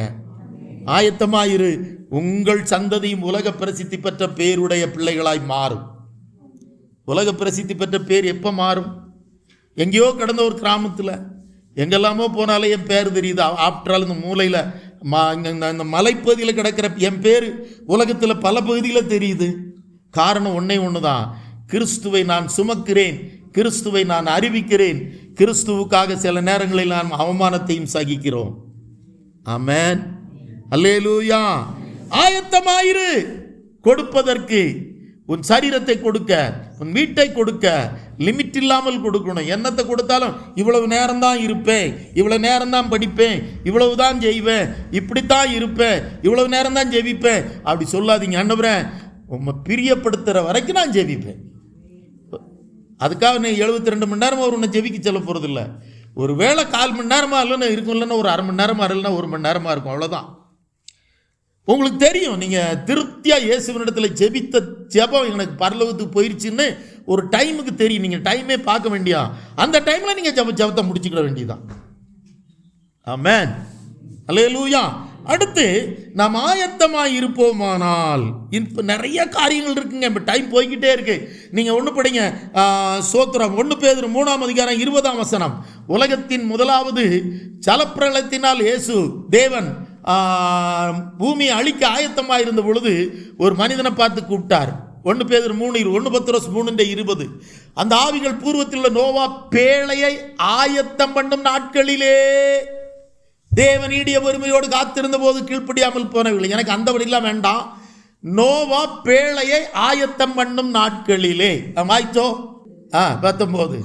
ஆயத்தமாயிரு. உங்கள் சந்ததியும் உலக பிரசித்தி பெற்ற பேருடைய பிள்ளைகளாய் மாறும். உலக பிரசித்தி பெற்ற பேர் எப்போ மாறும்? எங்கேயோ கடந்த ஒரு கிராமத்தில் எங்கெல்லாமோ போனாலே என் பேர் தெரியுது. ஆஃப்டரால் இந்த மூலையில் இந்த மலைப்பகுதியில் கிடக்கிற என் பேர் உலகத்தில் பல பகுதியில் தெரியுது. காரணம் ஒன்று தான், கிறிஸ்துவை நான் சுமக்கிறேன், கிறிஸ்துவை நான் அறிவிக்கிறேன். கிறிஸ்துவுக்காக சில நேரங்களில் நான் அவமானத்தையும் சகிக்கிறோம். ஆமென், அல்லேலூயா. ஆயத்தமாயிரு கொடுப்பதற்கு. உன் சரீரத்தை கொடுக்க, உன் வீட்டை கொடுக்க, லிமிட் இல்லாமல் கொடுக்கணும். என்னத்தை கொடுத்தாலும் இவ்வளவு நேரம் தான் இருப்பேன், இவ்வளவு நேரம் தான் படிப்பேன், இவ்வளவு தான் செய்வேன், இப்படித்தான் இருப்பேன், இவ்வளவு நேரம் தான் ஜெபிப்பேன் அப்படி சொல்லாதீங்க. ஆண்டவரே உம்மை பிரியப்படுத்துகிற வரைக்கும் நான் ஜெபிப்பேன். அதுக்காக நீ 72 மணி நேரமாக ஒரு உன்னை ஜெபிக்க சொல்ல போகிறது இல்லை. ஒரு வேளை 1/4 மணி நேரமாக இல்லைன்னு இருக்கும், இல்லைன்னா ஒரு 1/2 மணி நேரமாக இல்லைன்னா 1 மணி நேரமாக இருக்கும், அவ்வளோதான். உங்களுக்கு தெரியும், நீங்கள் திருப்தியாக இயேசுவினிடத்தில் ஜெபித்த ஜெபம் எனக்கு பரலோகத்துக்கு போயிடுச்சுன்னு ஒரு டைமுக்கு தெரியும். நீங்கள் டைமே பார்க்க வேண்டியா, அந்த டைமில் நீங்கள் ஜெபத்தை முடிச்சுக்கிட வேண்டியதான். ஆமென், அல்லேலூயா. அடுத்து நாம் ஆயத்தமாக இருப்போமானால், இப்போ நிறைய காரியங்கள் இருக்குங்க. இப்போ டைம் போய்கிட்டே இருக்கு. நீங்கள் ஒன்று படிங்க, சோத்திரம் 1 பேதுரு 3ஆம் அதிகாரம் 20ஆம் வசனம். உலகத்தின் முதலாவது ஜலப்பிரளயத்தினால் இயேசு தேவன் பூமியை அழிக்க ஆயத்தமாக இருந்த பொழுது ஒரு மனிதனை பார்த்து கூப்பிட்டார். 1 பேதுரு 3 பத்திரோஸ் 3:20. அந்த ஆவிகள் பூர்வத்தில் உள்ள நோவா பேழையை ஆயத்தம் பண்ணும் நாட்களிலே தேவன் நீடிய பொறுமையோடு காத்திருந்த போது கீழ்ப்படியாமல் போனவில்லை. எனக்கு அந்த வழியெல்லாம் வேண்டாம். நோவா பேழையை ஆயத்தம் பண்ணும் நாட்களிலே வாய்ச்சோ 19.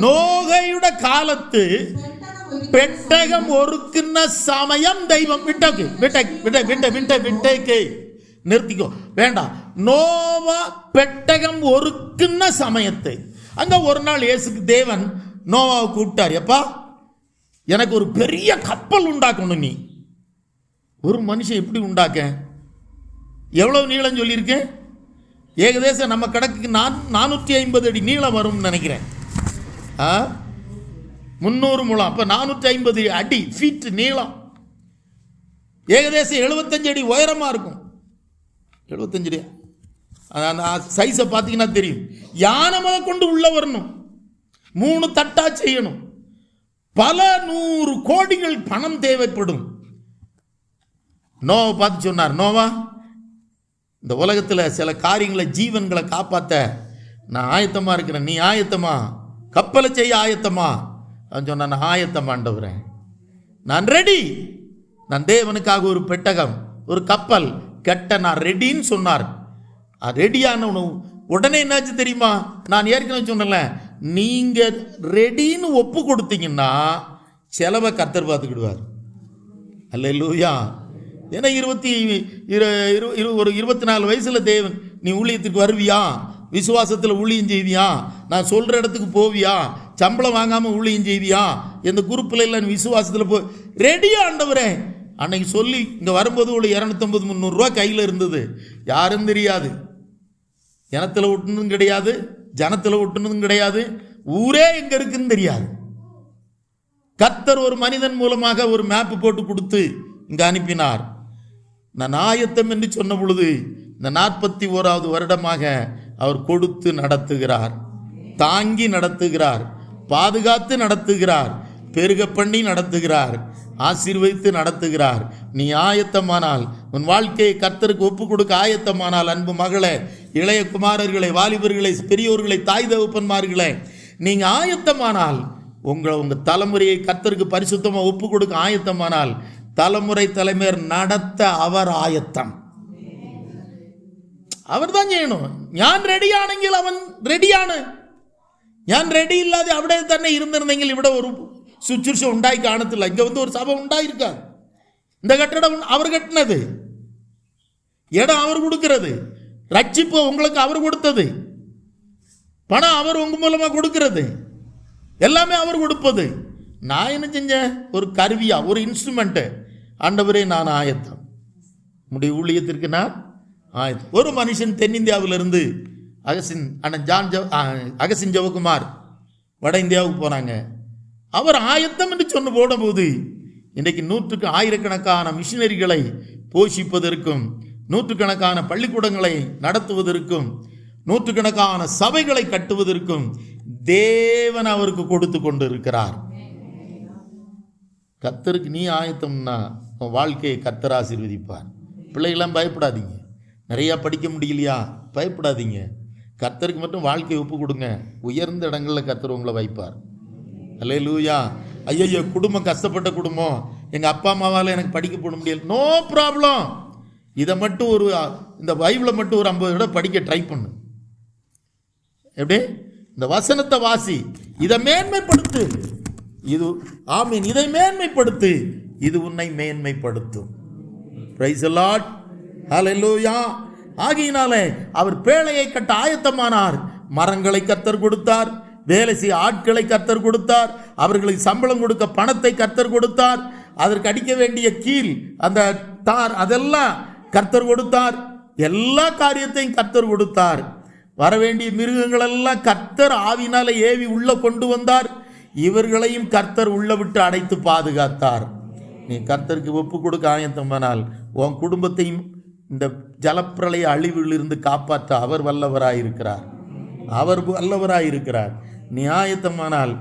நோகையுட காலத்து பெட்டகம் ஒருக்குன்ன சமயம் தெய்வம் விட்டக்கு நிறுத்திக்கோ, வேண்டாம். நோவா பெட்டகம் ஒருக்குன்ன சமயத்தை. அங்க ஒரு நாள் இயேசுக்கு தேவன் நோவாவை கூப்பிட்டார். எப்பா, எனக்கு ஒரு பெரிய கப்பல் உண்டாக்கணும். நீ ஒரு மனுஷன் எப்படி உண்டாக்க? எவ்வளவு நீளம் சொல்லியிருக்கேன்? ஏகதேசம் நம்ம கணக்குக்கு 450 அடி நீளம் வரும்னு நினைக்கிறேன். 300 முழம், அப்போ 450 அடி ஃபீட் நீளம். ஏகதேசம் 75 அடி உயரமாக இருக்கும். 75 அடி அந்த சைஸை பார்த்தீங்கன்னா தெரியும். யானை முதல் கொண்டு உள்ள வரணும், 3 தட்டா செய்யணும், பல 100 கோடிகள் பணம் தேவைப்படும். நோவை பார்த்து சொன்னார், நோவா, இந்த உலகத்தில் சில காரியங்களை ஜீவன்களை காப்பாற்ற நான் ஆயத்தமாக இருக்கிறேன், நீ ஆயத்தமா? கப்பலை செய்ய ஆயத்தமா? அவன் சொன்னான், நான் ஆயத்தமாண்டவரேன், நான் ரெடி. நான் தேவனுக்காக ஒரு பெட்டகம், ஒரு கப்பல் கட்ட நான் ரெடின்னு சொன்னார். ரெடியான உடனே என்னாச்சு தெரியுமா? நான் ஏற்கனவே சொன்னல, நீங்கள் ரெடின்னு ஒப்பு கொடுத்தீங்கன்னா செலவை கர்த்தர் பார்த்துக்கிடுவார். அல்லேலூயா. ஏன்னா 24 வயசில் தேவன், நீ ஊழியத்துக்கு வருவியா, விசுவாசத்தில் ஊழியம் செய்வியா, நான் சொல்கிற இடத்துக்கு போவியா, சம்பளம் வாங்காமல் ஊழியம் செய்வியா, எந்த குரூப்பில் இல்லை விசுவாசத்தில் போ, ரெடியா ஆண்டவரே. அன்னைக்கு சொல்லி இங்கே வரும்போது ஒரு 250-300 ரூபா கையில் இருந்தது. யாரும் தெரியாது, இனத்தில் ஒட்டுனதும் கிடையாது, ஜனத்தில் ஒட்டுனதும் கிடையாது, ஊரே எங்கே இருக்குன்னு தெரியாது. கர்த்தர் ஒரு மனிதன் மூலமாக ஒரு மேப்பு போட்டு கொடுத்து இங்கே அனுப்பினார். நான் ஆயத்தம் என்று சொன்ன பொழுது இந்த 41வது வருடமாக அவர் கொடுத்து நடத்துகிறார், தாங்கி நடத்துகிறார், பாதுகாத்து நடத்துகிறார், பெருக பண்ணி நடத்துகிறார், ஆசீர்வதித்து நடத்துகிறார். நீ ஆயத்தமானால், உன் வாழ்க்கையை கர்த்தருக்கு ஒப்பு கொடுக்க ஆயத்தமானால், அன்பு மகளே, இளைய குமாரர்களை, வாலிபர்களை, பெரியோர்களை, தாய் தகப்பன்மார்களே, நீங்கள் ஆயத்தமானால், உங்கள் தலைமுறையை கர்த்தருக்கு பரிசுத்தமாக ஒப்பு கொடுக்க ஆயத்தமானால், தலைமுறை தலைமையர் நடத்த அவர் ஆயத்தம். அவர் தான் ചെയ്യணும். ഞാൻ റെഡിയാണെങ്കിൽ അവൻ റെഡിയാണ്. ഞാൻ റെഡി ഇല്ലാതെ അവിടെ തന്നെ ഇരുന്നിരുന്നെങ്കിൽ ഇവിടെ ഒരു ശുശ്രൂഷ ഉണ്ടായി കാണത്തില്ല. இங்கே ஒரு சபை உண்டாயிருக்காது. இந்த கட்டடம் அவர் கட்டினது, இடம் அவர் கொடுக்கிறது, ரட்சிப்பு உங்களுக்கு அவர் கொடுத்தது, பணம் அவர் உங்க மூலமா கொடுக்கிறது, எல்லாமே அவர் கொடுப்பது. நான் என்ன செஞ்சேன்? ஒரு கருவியா, ஒரு இன்ஸ்ட்ருமெண்ட்டு. ஆண்டவரே, நான் ஆயத்தம், உடைய ஊழியத்திற்கு நான் ஆயத்தம். ஒரு மனுஷன் தென்னிந்தியாவிலிருந்து அகசின் ஜெவகுமார் வட இந்தியாவுக்கு போனாங்க. அவர் ஆயத்தம் என்று சொன்ன போடும்போது இன்றைக்கு 100க்கு ஆயிரக்கணக்கான மிஷினரிகளை போஷிப்பதற்கும், 100கணக்கான பள்ளிக்கூடங்களை நடத்துவதற்கும், 100கணக்கான சபைகளை கட்டுவதற்கும் தேவன் அவருக்கு கொடுத்து கொண்டு இருக்கிறார். கர்த்தருக்கு நீ ஆயத்தம்னா உன் வாழ்க்கையை கர்த்தர் ஆசீர்வதிப்பார். பிள்ளைகளாம் பயப்படாதீங்க, நிறையா படிக்க முடியலையா, பயப்படாதீங்க. கர்த்தருக்கு மட்டும் வாழ்க்கையை ஒப்பு கொடுங்க, உயர்ந்த இடங்களில் கர்த்தர் உங்களை வைப்பார். அல்லேலூயா. ஐயோ, குடும்பம் கஷ்டப்பட்ட குடும்பம், எங்கள் அப்பா அம்மாவால் எனக்கு படிக்க போட முடியல, நோ ப்ராப்ளம். இதை மட்டும் இந்த பைபிளை மட்டும் ஒரு 50 தடவை படிக்க ட்ரை பண்ணு. எப்படி? இந்த வசனத்தை வாசி, இதை மேன்மைப்படுத்து. இது ஆமீன், இதை மேன்மைப்படுத்து, இது உன்னை மேன்மைப்படுத்தும். Praise the Lord. ஹல்லேலூயா. ஆகையினாலே அவர் பேழையை கட்ட ஆயத்தமானார். மரங்களை கர்த்தர் கொடுத்தார், வேலை செய்ய ஆட்களை கர்த்தர் கொடுத்தார், அவர்களுக்கு சம்பளம் கொடுக்க பணத்தை கர்த்தர் கொடுத்தார், அதற்கு அடிக்க வேண்டிய கீல், அந்த தார், அதெல்லாம் கர்த்தர் கொடுத்தார். எல்லா காரியத்தையும் கர்த்தர் கொடுத்தார். வரவேண்டிய மிருகங்களெல்லாம் கர்த்தர் ஆவினால ஏவி உள்ள கொண்டு வந்தார். இவர்களையும் கர்த்தர் உள்ள விட்டு அடைத்து பாதுகாத்தார். நீ கர்த்தருக்கு ஒப்பு கொடுக்க ஆயத்தமானால் உன் குடும்பத்தையும் இந்த ஜலப்பிரளய அழிவிலிருந்து காப்பாற்ற அவர் வல்லவராயிருக்கிறார். அவர் வல்லவராயிருக்கிறார். நீ ஆயத்தமானால்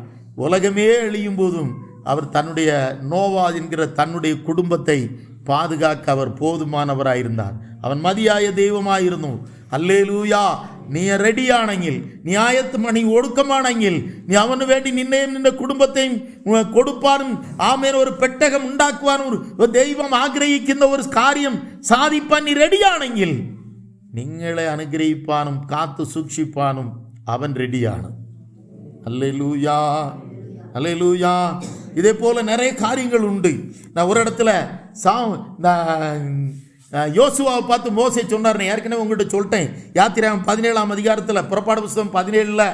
உலகமே அழியும் போதும் அவர் தன்னுடைய நோவா என்கிற தன்னுடைய குடும்பத்தை பாதுகாக்க அவர் போதுமானவராயிருந்தார். அவன் மதியாய தெய்வமாயிருந்தும். அல்லேலூயா. நீ ரெடியானெങ്കിൽ, நீ ஆயத்தமானி ஒடுக்கமானெങ്കിൽ, நீ அவனு വേണ്ടി നിന്നെയും നിന്റെ കുടുംബത്തെയും കൊടുപ്പാനും ആമേൻ ഒരു പെട്ടകം ഉണ്ടാക്കുവാനും ഒരു ദൈവം ആഗ്രഹിക്കുന്ന ഒരു കാര്യം സാധിപ്പാൻ നീ റെഡിയാണെങ്കിൽ നിങ്ങളെ അനുഗ്രഹിപ്പാനും കാത്തു സൂക്ഷിപ്പാനും അവൻ ரெடிയാണ്. அல்லேலூயா, அல்லேலூயா. இதே போல நிறைய காரியங்கள் உண்டு. நான் ஒரு இடத்துல யோசுவாவை பார்த்து மோசே சொன்னார். நான் ஏற்கனவே உங்கள்கிட்ட சொல்லிட்டேன். யாத்திராகமம் 17ஆம் அதிகாரத்தில், புறப்பாடு புஸ்தகம் 17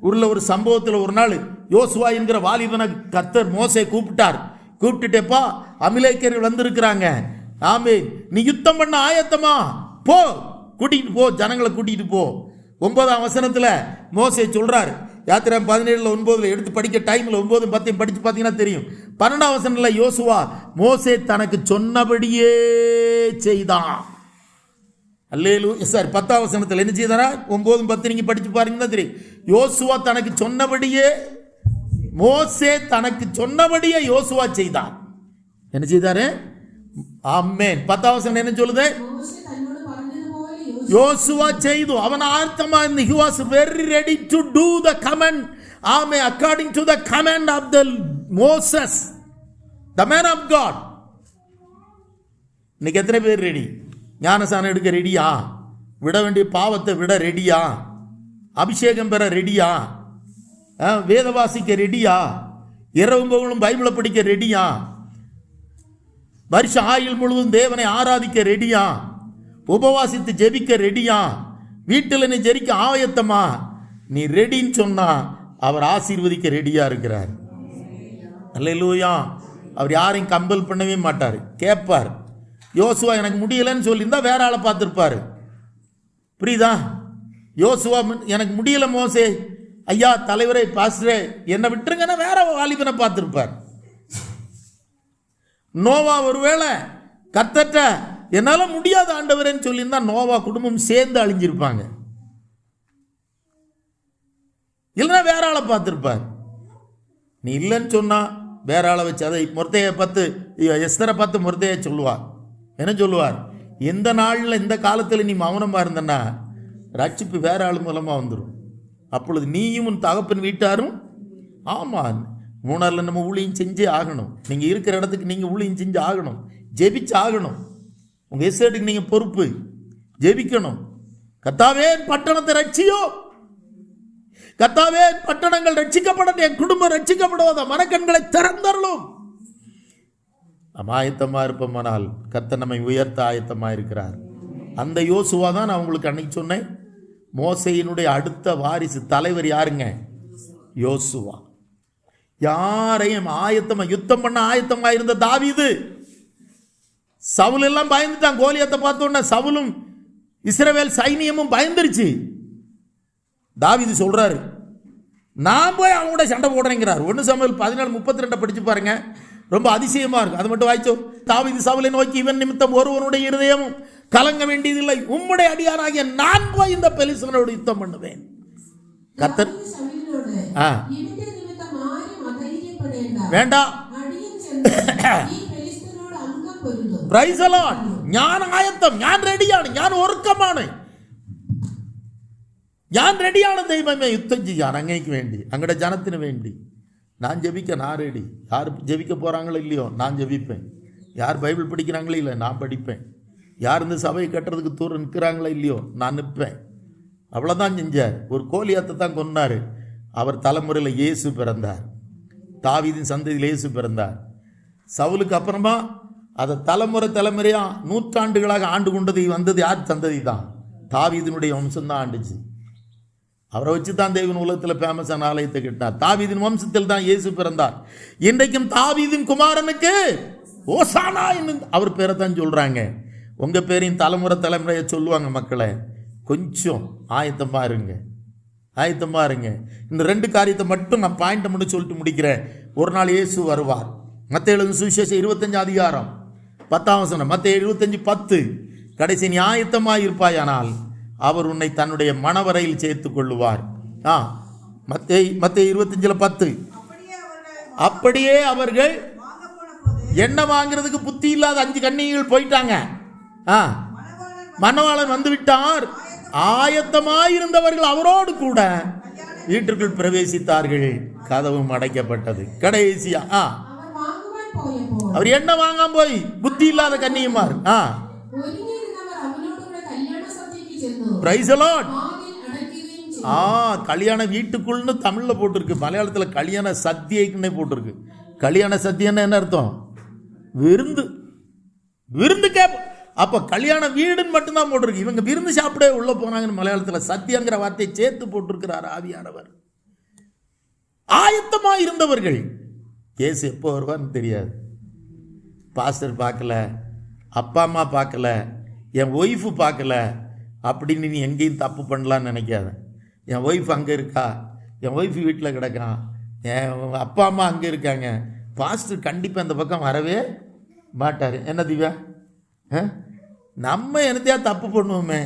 உள்ள ஒரு சம்பவத்தில் ஒரு நாள் யோசுவா என்கிற வாலிபனை கர்த்தர் மோசே கூப்பிட்டுட்டேப்பா, அமிலேக்கர்கள் வந்திருக்கிறாங்க, ஆமே, நீ யுத்தம் பண்ண ஆயத்தமா, போ, கூட்டிகிட்டு போ, ஜனங்களை கூட்டிகிட்டு போ. 9ஆம் வசனத்தில் மோசே சொல்கிறார். யாத்திரை 17:9 எடுத்து படிக்க டைமில் 9, 10 படித்து பார்த்தீங்கன்னா தெரியும். 12ஆம் வசனத்தில் யோசுவா மோசே தனக்கு சொன்னபடியே செய்தான். அல்லேலூயா. சார் 10ஆம் வசனத்தில் என்ன செய்தாரா? 9, 10 நீங்கள் படித்து பாருங்கன்னா தெரியும். யோசுவா தனக்கு சொன்னபடியே, மோசே தனக்கு சொன்னபடியே யோசுவா செய்தான். என்ன செய்தாரு? ஆமென். 10ஆம் வசனம் என்ன சொல்லுது? யோசுவா செய்து அவன் ஆயத்தமா இருந்து. He was very ready to do the command. Amen. According to the command of the Moses, the man of God. இன்னைக்கு எத்தனை பேர் ரெடி? ஞானசானம் எடுக்க ரெடியா? விட வேண்டிய பாவத்தை விட ரெடியா? அபிஷேகம் பெற ரெடியா? வேத வாசிக்க ரெடியா? இரவும் பகலும் பைபிளை படிக்க ரெடியா? வருஷ ஆயுள் முழுவதும் தேவனை ஆராதிக்க ரெடியா? உபவாசித்து ஜெபிக்க ரெடியா? வீட்டில் நீ ஜெரிக்க ஆயத்தமா? நீ ரெடின்னு சொன்னா அவர் ஆசீர்வதிக்க ரெடியா இருக்கிறார். அல்லேலூயா. அவர் யாரையும் கம்பல் பண்ணவே மாட்டார், கேட்பார். யோசுவா எனக்கு முடியலன்னு சொல்லியிருந்தா வேற ஆளை பார்த்துருப்பாரு. புரியுதா? யோசுவா எனக்கு முடியல மோசே, ஐயா தலைவரே பாஸ்டரே என்னை விட்டுருங்கன்னா வேற வாலிபனை பார்த்துருப்பார். நோவா ஒருவேளை கர்த்தர்ட்ட என்னால முடியாத ஆண்டவரேன்னு சொல்லியிருந்தா நோவா குடும்பம் சேர்ந்து அழிஞ்சிருப்பாங்க. இல்லைன்னா வேற ஆளை பார்த்துருப்பார். நீ இல்லைன்னு சொன்னா வேற ஆளை வச்சு, அதை மொர்தேயை பார்த்து, எஸ்தரை பார்த்து மொர்தேயை சொல்லுவார். என்ன சொல்லுவார்? எந்த நாளில் இந்த காலத்தில் நீ மௌனமாக இருந்தன்னா ரட்சிப்பு வேற ஆள் மூலமாக வந்துடும். அப்பொழுது நீயும் உன் தகப்பன் வீட்டாரும். ஆமாம், 3 நம்ம ஊழியம் செஞ்சே ஆகணும். நீங்கள் இருக்கிற இடத்துக்கு நீங்கள் ஊழியம் செஞ்சு ஆகணும், ஜெபிச்சு ஆகணும். உங்கள் எஸ்டேட்டுக்கு நீங்கள் பொறுப்பு, ஜெபிக்கணும். கர்த்தாவே பட்டணத்தை ரட்சியோ, கர்த்தாவே பட்டணங்கள் ரட்சிக்கப்படட்டும், என் குடும்பம் ரட்சிக்கப்படுவதா, மனக்கண்களை திறந்தருளும். நம்ம ஆயத்தமாக இருப்போமானால் கர்த்தர் நம்மை உயர்த்த ஆயத்தமாக இருக்கிறார். அந்த யோசுவா தான் நான் உங்களுக்கு அன்னைக்கு சொன்னேன். மோசேயினுடைய அடுத்த வாரிசு தலைவர் யாருங்க? யோசுவா. யாரையும் ஆயத்தமாக யுத்தம் பண்ண ஆயத்தமாக இருந்த தாவீது. சவுல் எல்லாம் பயந்துட்டான். கோலியாத்தை பார்த்தோன்னா சவுலும் இஸ்ரவேல் சைனியமும் பயந்துருச்சு. தாவீது சொல்றாரு, நான் போய் அவங்க கூட சண்டை போடுறேங்கிறார். 1 சாமுவேல் 14:32 படிச்சு பாருங்க, ரொம்ப அதிசயமா இருக்கு. அது மட்டும் வாய்ச்சோம். தாவீது சவுலை நோக்கி, இவன் நிமித்தம் ஒருவனுடைய இருதயமும் கலங்க வேண்டியதில்லை, உம்முடைய அடியாராகிய நான் போய் இந்த பெலிஸ்தனோடு யுத்தம் பண்ணுவேன். கர்த்தர் வேண்டாம். Praise the Lord. ഞാൻ ആയത്തം, ഞാൻ റെഡിയാണ്, ഞാൻ ഒരുക്കമാണ്, ഞാൻ റെഡിയാണ് ദൈവമേ യുദ്ധം ചെയ്യാൻ അങ്ങേക്ക് വേണ്ടി, അങ്ങയുടെ ജനത്തിന് വേണ്ടി. நான் ஜெபிக்க நான் ரெடி. யார் ஜெபிக்க போகிறாங்களோ இல்லையோ நான் ஜெபிப்பேன். யார் பைபிள் படிக்கிறாங்களோ இல்லை நான் படிப்பேன். யார் இந்த சபையை கட்டுறதுக்கு தூரம் நிற்கிறாங்களோ இல்லையோ நான் நிற்பேன். அவ்வளோதான் செஞ்சார். ஒரு கோலியாத்தை தான் கொன்னார். அவர் தலைமுறையில் இயேசு பிறந்தார். தாவீதின் சந்ததியில் இயேசு பிறந்தார். சவுலுக்கு அப்புறமா அதை தலைமுறையாக நூற்றாண்டுகளாக ஆண்டு கொண்டது வந்தது யார் சந்ததி தான்? தாவீதினுடைய வம்சம்தான் ஆண்டுச்சு. அவரை வச்சு தான் தேவன் உலகத்தில் ஃபேமஸான ஆலயத்தை கட்டினார். தாவீதின் வம்சத்தில் தான் இயேசு பிறந்தார். இன்றைக்கும் தாவீதின் குமாரனுக்கு ஓசானா அவர் பேரை தான் சொல்கிறாங்க. உங்கள் பேரையும் தலைமுறையை சொல்லுவாங்க. மக்களை கொஞ்சம் ஆயத்தமாக இருங்க, ஆயத்தமாக இருங்க. இந்த 2 காரியத்தை மட்டும் நான் பாயிண்ட்டை மட்டும் சொல்லிட்டு முடிக்கிறேன். ஒரு நாள் இயேசு வருவார். மத்தேயு எழுதின சுவிசேஷம் 25 அதிகாரம் 10ஆம் வசனம். மத்தேயு 25:10. கடைசி நீ ஆயத்தமாக இருப்பாயானால் அவர் உன்னை தன்னுடைய மணவரையில் சேர்த்து கொள்ளுவார். மத்தேயு 25:10. அப்படியே அவர்கள் என்ன வாங்கிறதுக்கு புத்தி இல்லாத 5 கன்னிகைகள் போயிட்டாங்க. மணவாளன் வந்து விட்டார். ஆயத்தமாயிருந்தவர்கள் அவரோடு கூட வீட்டிற்குள் பிரவேசித்தார்கள். கதவும் அடைக்கப்பட்டது. கடைசியா அவர் என்ன வாங்காம போய் புத்தி இல்லாத கன்னியமார். Praise the Lord. கல்யாண வீட்டுக்குள்னு தமிழ்ல போட்டிருக்கு, மலையாளத்தில் கல்யாண சத்தியைக்குன்னே போட்டிருக்கு. கல்யாண சத்தியன்னா என்ன அர்த்தம்? விருந்து. விருந்து கேப். அப்போ கல்யாண வீடுன்னு மட்டும்தான் போட்டிருக்கு. இவங்க விருந்து சாப்பிட உள்ள போனாங்கன்னு மலையாளத்தில் சத்தியங்கிற வார்த்தையை சேர்த்து போட்டிருக்கிறார் ஆவியானவர். ஆயத்தமாக இருந்தவர்கள். இயேசு எப்போ வருவார்னு தெரியாது. பாஸ்டர் பார்க்கல, அப்பா அம்மா பார்க்கல, என் ஒய்ஃபு பார்க்கல அப்படின்னு நீ எங்கேயும் தப்பு பண்ணலான்னு நினைக்காத. என் ஒய்ஃப் அங்கே இருக்கா, என் ஒய்ஃபு வீட்டில் கிடக்கான், என் அப்பா அம்மா அங்கே இருக்காங்க, பாஸ்டர் கண்டிப்பாக அந்த பக்கம் வரவே மாட்டார். என்ன திவ்யா, நம்ம என்னத்தையா தப்பு பண்ணுவோமே,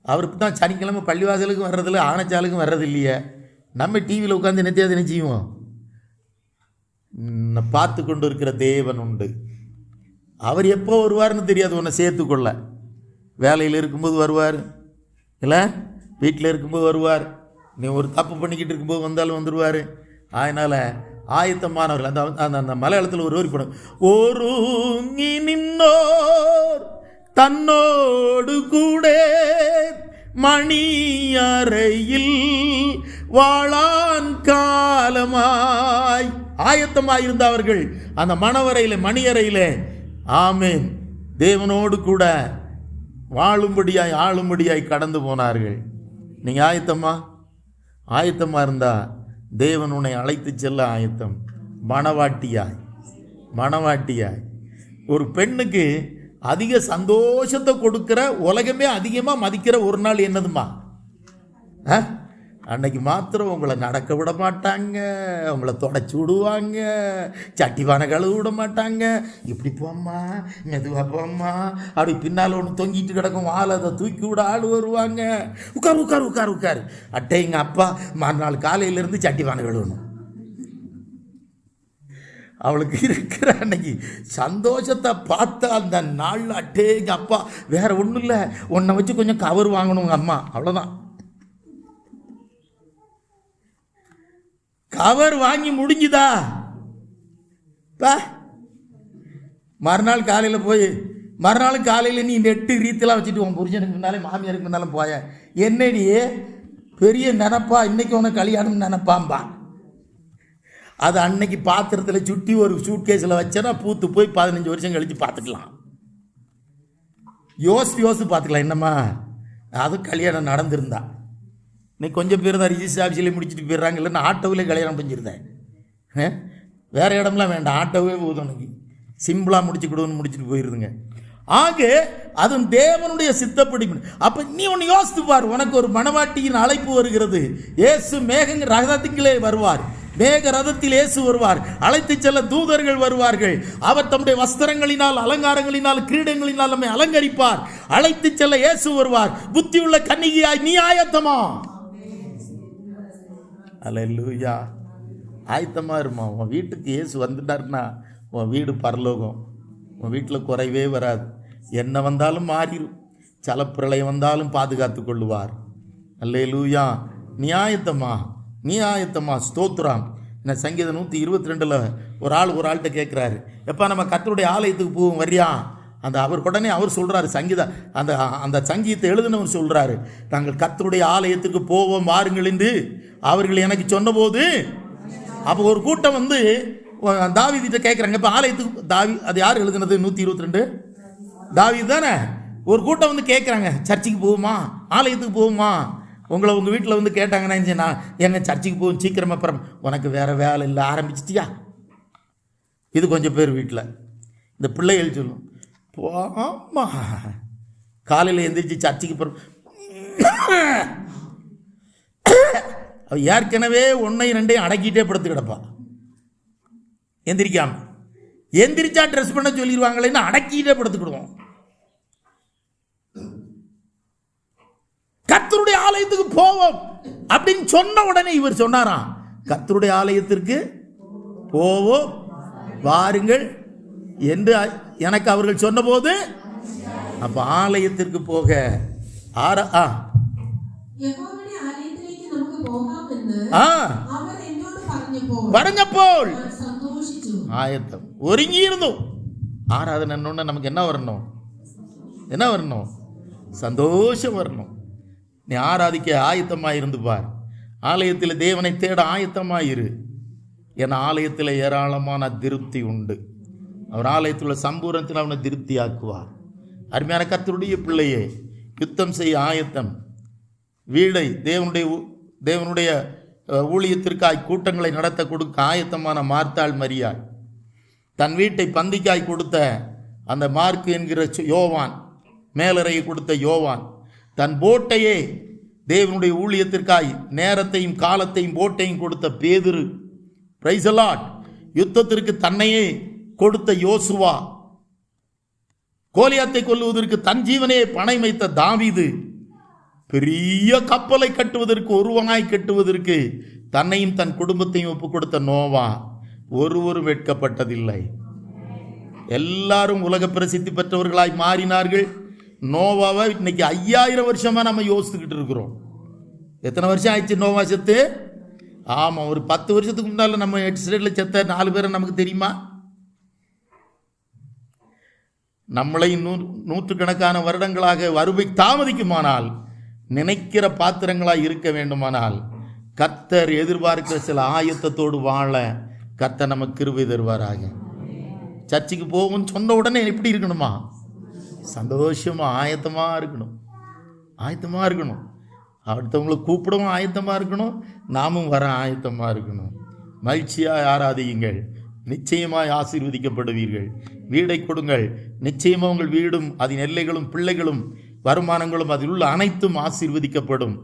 அவருக்கு தான் சனிக்கிழமை பள்ளிவாசலுக்கும் வர்றதில்ல, ஆனச்சாலுக்கும் வர்றது இல்லையே, நம்ம டிவியில் உட்காந்து என்னத்தையாவது என்ன செய்வோம்? பார்த்து கொண்டு இருக்கிற தேவன் உண்டு. அவர் எப்போ வருவார்னு தெரியாது. உன்னை சேர்த்துக்கொள்ள வேலையில் இருக்கும்போது வருவார், இல்லை வீட்டில் இருக்கும்போது வருவார், நீ ஒரு தப்பு பண்ணிக்கிட்டு இருக்கும்போது வந்தாலும் வந்துடுவார். அதனால் ஆயத்தமானவர்கள். அந்த அந்த மலையாளத்தில் ஒரு வரி படம், ஒருங்கி நின்னோர் தன்னோடு கூட மணியறையில் வாழான் காலமாய் ஆயத்தமாயிருந்தவர்கள் அந்த மணவரையில் மணியறையில் ஆமேன் தேவனோடு கூட வாழும்படியாய் ஆளும்படியாய் கடந்து போனார்கள். நீங்கள் ஆயத்தமாக இருந்தால் தேவன் உன்னை அழைத்து செல்ல ஆயத்தம். மணவாட்டியாய் ஒரு பெண்ணுக்கு அதிக சந்தோஷத்தை கொடுக்கிற, உலகமே அதிகமாக மதிக்கிற ஒரு நாள் என்னதுமா? அன்னைக்கு மாத்திரம் உங்களை நடக்க விட மாட்டாங்க, உங்களை தொடச்சி விடுவாங்க, சட்டிவான கழுவு விட மாட்டாங்க. இப்படி போம்மா, மெதுவாக போம்மா, அப்படி பின்னால் ஒன்று தொங்கிட்டு கிடக்கும், ஆள் அதை தூக்கி விட ஆள் வருவாங்க. உட்காரு அட்டை எங்கள் அப்பா மறுநாள் காலையிலேருந்து சட்டிவான கழுவணும். அவளுக்கு இருக்கிற அன்னைக்கு சந்தோஷத்தை பார்த்தா அந்த நாள் அட்டே எங்கள் அப்பா வேற ஒன்றும் இல்லை, உன்னை வச்சு கொஞ்சம் கவர் வாங்கணுங்க அம்மா, அவ்வளோதான். கவர் வாங்கி முடிஞ்சுதா? மறுநாள் காலையில் நீ நெட்டு ரீத்தெல்லாம் வச்சுட்டு உன் புருஷனுக்கு முன்னாலே மாமியாருக்கு முன்னாலும் போய, என்னடி பெரிய நினப்பா இன்னைக்கு உனக்கு கல்யாணம் நினப்பாம்பா. அது அன்னைக்கு பாத்திரத்தில் சுட்டி ஒரு சூட் கேஸில் வச்சேன்னா பூத்து போய் 15 வருஷம் கழித்து பார்த்துக்கலாம். யோசித்து பார்த்துக்கலாம். என்னம்மா அது கல்யாணம் நடந்திருந்தா. இன்னைக்கு கொஞ்சம் பேர் தான் ரிஜிஸ்டர் ஆஃபீஸில் முடிச்சுட்டு போயிடுறாங்க, இல்லைன்னா ஆட்டோவிலே கல்யாணம் பண்ணியிருந்தேன். வேறு இடம்லாம் வேண்டாம், ஆட்டோவே போதும், எனக்கு சிம்பிளாக முடிச்சுட்டு போயிடுதுங்க. ஆக அதுவும் தேவனுடைய சித்தப்படி. அப்போ நீ ஒன்று யோசித்து பார், உனக்கு ஒரு மணவாட்டியின் அழைப்பு வருகிறது. இயேசு மேக ரதத்திலே வருவார், மேக ரதத்தில் இயேசு வருவார், அழைத்து செல்ல தூதர்கள் வருவார்கள். அவர் தம்முடைய வஸ்திரங்களினால் அலங்காரங்களினால் கிரீடங்களினால் நம்மை அலங்கரிப்பார். அழைத்து செல்ல இயேசு வருவார். புத்தியுள்ள கன்னிகையாய் நீ ஆயத்தமா? அல்லேலூயா. ஆயத்தமா இருமா. உன் வீட்டுக்கு இயேசு வந்துட்டார்னா உன் வீடு பரலோகம். உன் வீட்டில் குறைவே வராது. என்ன வந்தாலும் மாறிடும், சலப்பிரளயம் வந்தாலும் பாதுகாத்து கொள்ளுவார். அல்லேலூயா. நீ ஆயத்தமா? ஸ்தோத்திரம். என்ன சங்கீதம் 122 ஒரு ஆள்கிட்ட கேட்குறாரு, எப்பா நம்ம கர்த்தருடைய ஆலயத்துக்கு போவோம் வரியா? அவர் உடனே அவர் சொல்கிறாரு, அந்த சங்கீதத்தை எழுதினவர் சொல்கிறாரு, நாங்கள் கர்த்தருடைய ஆலயத்துக்கு போவோம் வாருங்கள் என்று அவர்கள் எனக்கு சொன்னபோது. அப்போ ஒரு கூட்டம் வந்து தாவீதிட்ட கேட்குறாங்க, இப்போ ஆலயத்துக்கு அது யார் எழுதுனது? 122 தாவீது தானே. ஒரு கூட்டம் வந்து கேட்குறாங்க, சர்ச்சுக்கு போவோமா, ஆலயத்துக்கு போவோமா? உங்கள் வீட்டில் வந்து கேட்டாங்கன்னா நான் எங்க சர்ச்சுக்கு போகும் சீக்கிரமாக, அப்புறம் உனக்கு வேறு வேலை இல்லை ஆரம்பிச்சிட்டியா? இது கொஞ்சம் பேர் வீட்டில் இந்த பிள்ளைகள் சொல்லும், போமா காலையில் எந்திரிச்சு சர்ச்சுக்கு போகிறோம். ஏற்கனவே 1 2 அடக்கிட்டே படுத்து கிடப்பா. எந்திரிச்சா ட்ரெஸ் பண்ண சொல்லிடுவாங்களேன்னு அடக்கிட்டே படுத்துக்கிடுவோம். கர்த்தருடைய ஆலயத்துக்கு போவோம் அப்படின்னு சொன்ன உடனே இவர் சொன்னாராம், கர்த்தருடைய ஆலயத்திற்கு போவோம் வாருங்கள் என்று எனக்கு அவர்கள் சொன்னபோது. அப்ப ஆலயத்திற்கு போக പറഞ്ഞപ്പോൾ ஆயத்தம் ഒരുങ്ങി இருந்தோம். ஆராதனை நமக்கு என்ன வரணும்? சந்தோஷம் வரணும். நீ ஆராதிக்க ஆயத்தமாக இருந்து பார். ஆலயத்தில் தேவனை தேட ஆயத்தமாயிரு. என் ஆலயத்தில் ஏராளமான திருப்தி உண்டு. அவர் ஆலயத்தில் உள்ள சம்பூரணத்தில் அவனை திருப்தி ஆக்குவார். அருமையான கர்த்தருடைய பிள்ளையே, யுத்தம் செய்ய ஆயத்தம். வீடை தேவனுடைய ஊழியத்திற்காய் கூட்டங்களை நடத்த கொடுக்க ஆயத்தமான மார்த்தாள் மரியாள், தன் வீட்டை பந்திக்காய் கொடுத்த அந்த மார்க்கு என்கிற யோவான், மேலறையை கொடுத்த யோவான், தன் போட்டையே தேவனுடைய ஊழியத்திற்காய் நேரத்தையும் காலத்தையும் போட்டையும் கொடுத்த பேதுரு, பிரைஸ் தி லார்ட், யுத்தத்திற்கு தன்னையே கொடுத்த யோசுவா, கோலியாத்தை கொல்லுவதற்கு தன் ஜீவனையே பணை வைத்த தாவீது, பெரிய கப்பலை கட்டுவதற்கு ஒருவனாய் கட்டுவதற்கு தன்னையும் தன் குடும்பத்தையும் ஒப்பு கொடுத்த நோவா, ஒருவரும் வெட்கப்பட்டதில்லை. எல்லாரும் உலக பிரசித்தி பெற்றவர்களாய் மாறினார்கள். நோவாவை இன்னைக்கு 5000 வருஷமா நம்ம யோசித்துக்கிட்டு இருக்கிறோம். எத்தனை வருஷம் ஆயிடுச்சு நோவா செத்து? ஆமாம், ஒரு 10 வருஷத்துக்கு முன்னால் நம்ம ஆக்சிடென்ட்ல செத்த 4 பேரை நமக்கு தெரியுமா? நம்மளை நூற்றுக்கணக்கான வருடங்களாக வறுமை தாமதிக்குமானால், நினைக்கிற பாத்திரங்களாக இருக்க வேண்டுமானால், கர்த்தர் எதிர்பார்க்கிற சில ஆயத்தத்தோடு வாழ கர்த்தர் நமக்கு கிருபை தருவாராக. சர்ச்சுக்கு போகும்னு சொன்ன உடனே எப்படி இருக்கணுமா? சந்தோஷமா ஆயத்தமாக இருக்கணும். ஆயத்தமாக இருக்கணும். அடுத்தவங்களை கூப்பிடவும் ஆயத்தமாக இருக்கணும். நாமும் வர ஆயத்தமாக இருக்கணும். மகிழ்ச்சியாக ஆராதியுங்கள், நிச்சயமாய் ஆசீர்வதிக்கப்படுவீர்கள். வீடை கொடுங்கள், நிச்சயமாக உங்கள் வீடும் அதன் எல்லைகளும் பிள்ளைகளும் வருமானங்களும் அதில் உள்ள அனைத்தும் ஆசீர்வதிக்கப்படும்.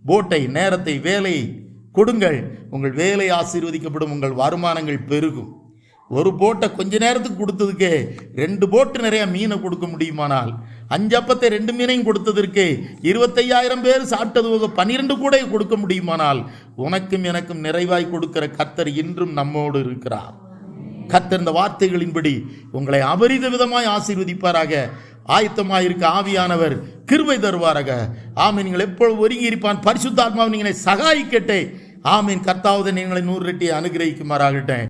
போட்டை, நேரத்தை, வேலையை கொடுங்கள், உங்கள் வேலை ஆசீர்வதிக்கப்படும், உங்கள் வருமானங்கள் பெருகும். ஒரு போட்டை கொஞ்ச நேரத்துக்கு கொடுத்ததுக்கே 2 போட்டு நிறைய மீனை கொடுக்க முடியுமானால், 5 அப்பத்தை 2 மீனையும் கொடுத்ததற்கு 25,000 பேர் சாப்பிட்டது 12 கூட கொடுக்க முடியுமானால், உனக்கும் எனக்கும் நிறைவாய் கொடுக்கிற கர்த்தர் இன்றும் நம்மோடு இருக்கிறார். கர்த்தர் இந்த வார்த்தைகளின்படி உங்களை அபரித விதமாய் ஆசீர்வதிப்பாராக. ஆயத்தமாயிருக்க ஆவியானவர் கிருபை தருவாராக. ஆமீன். நீங்கள் எப்பொழுது ஒருங்கி இருப்பான். பரிசுத்த ஆத்மாவை நீங்களை சகாயிக்கட்டே. ஆமீன். கர்த்தாவது நீங்களை 100 ரெட்டி அனுகிரகிக்குமாறாகட்டேன்.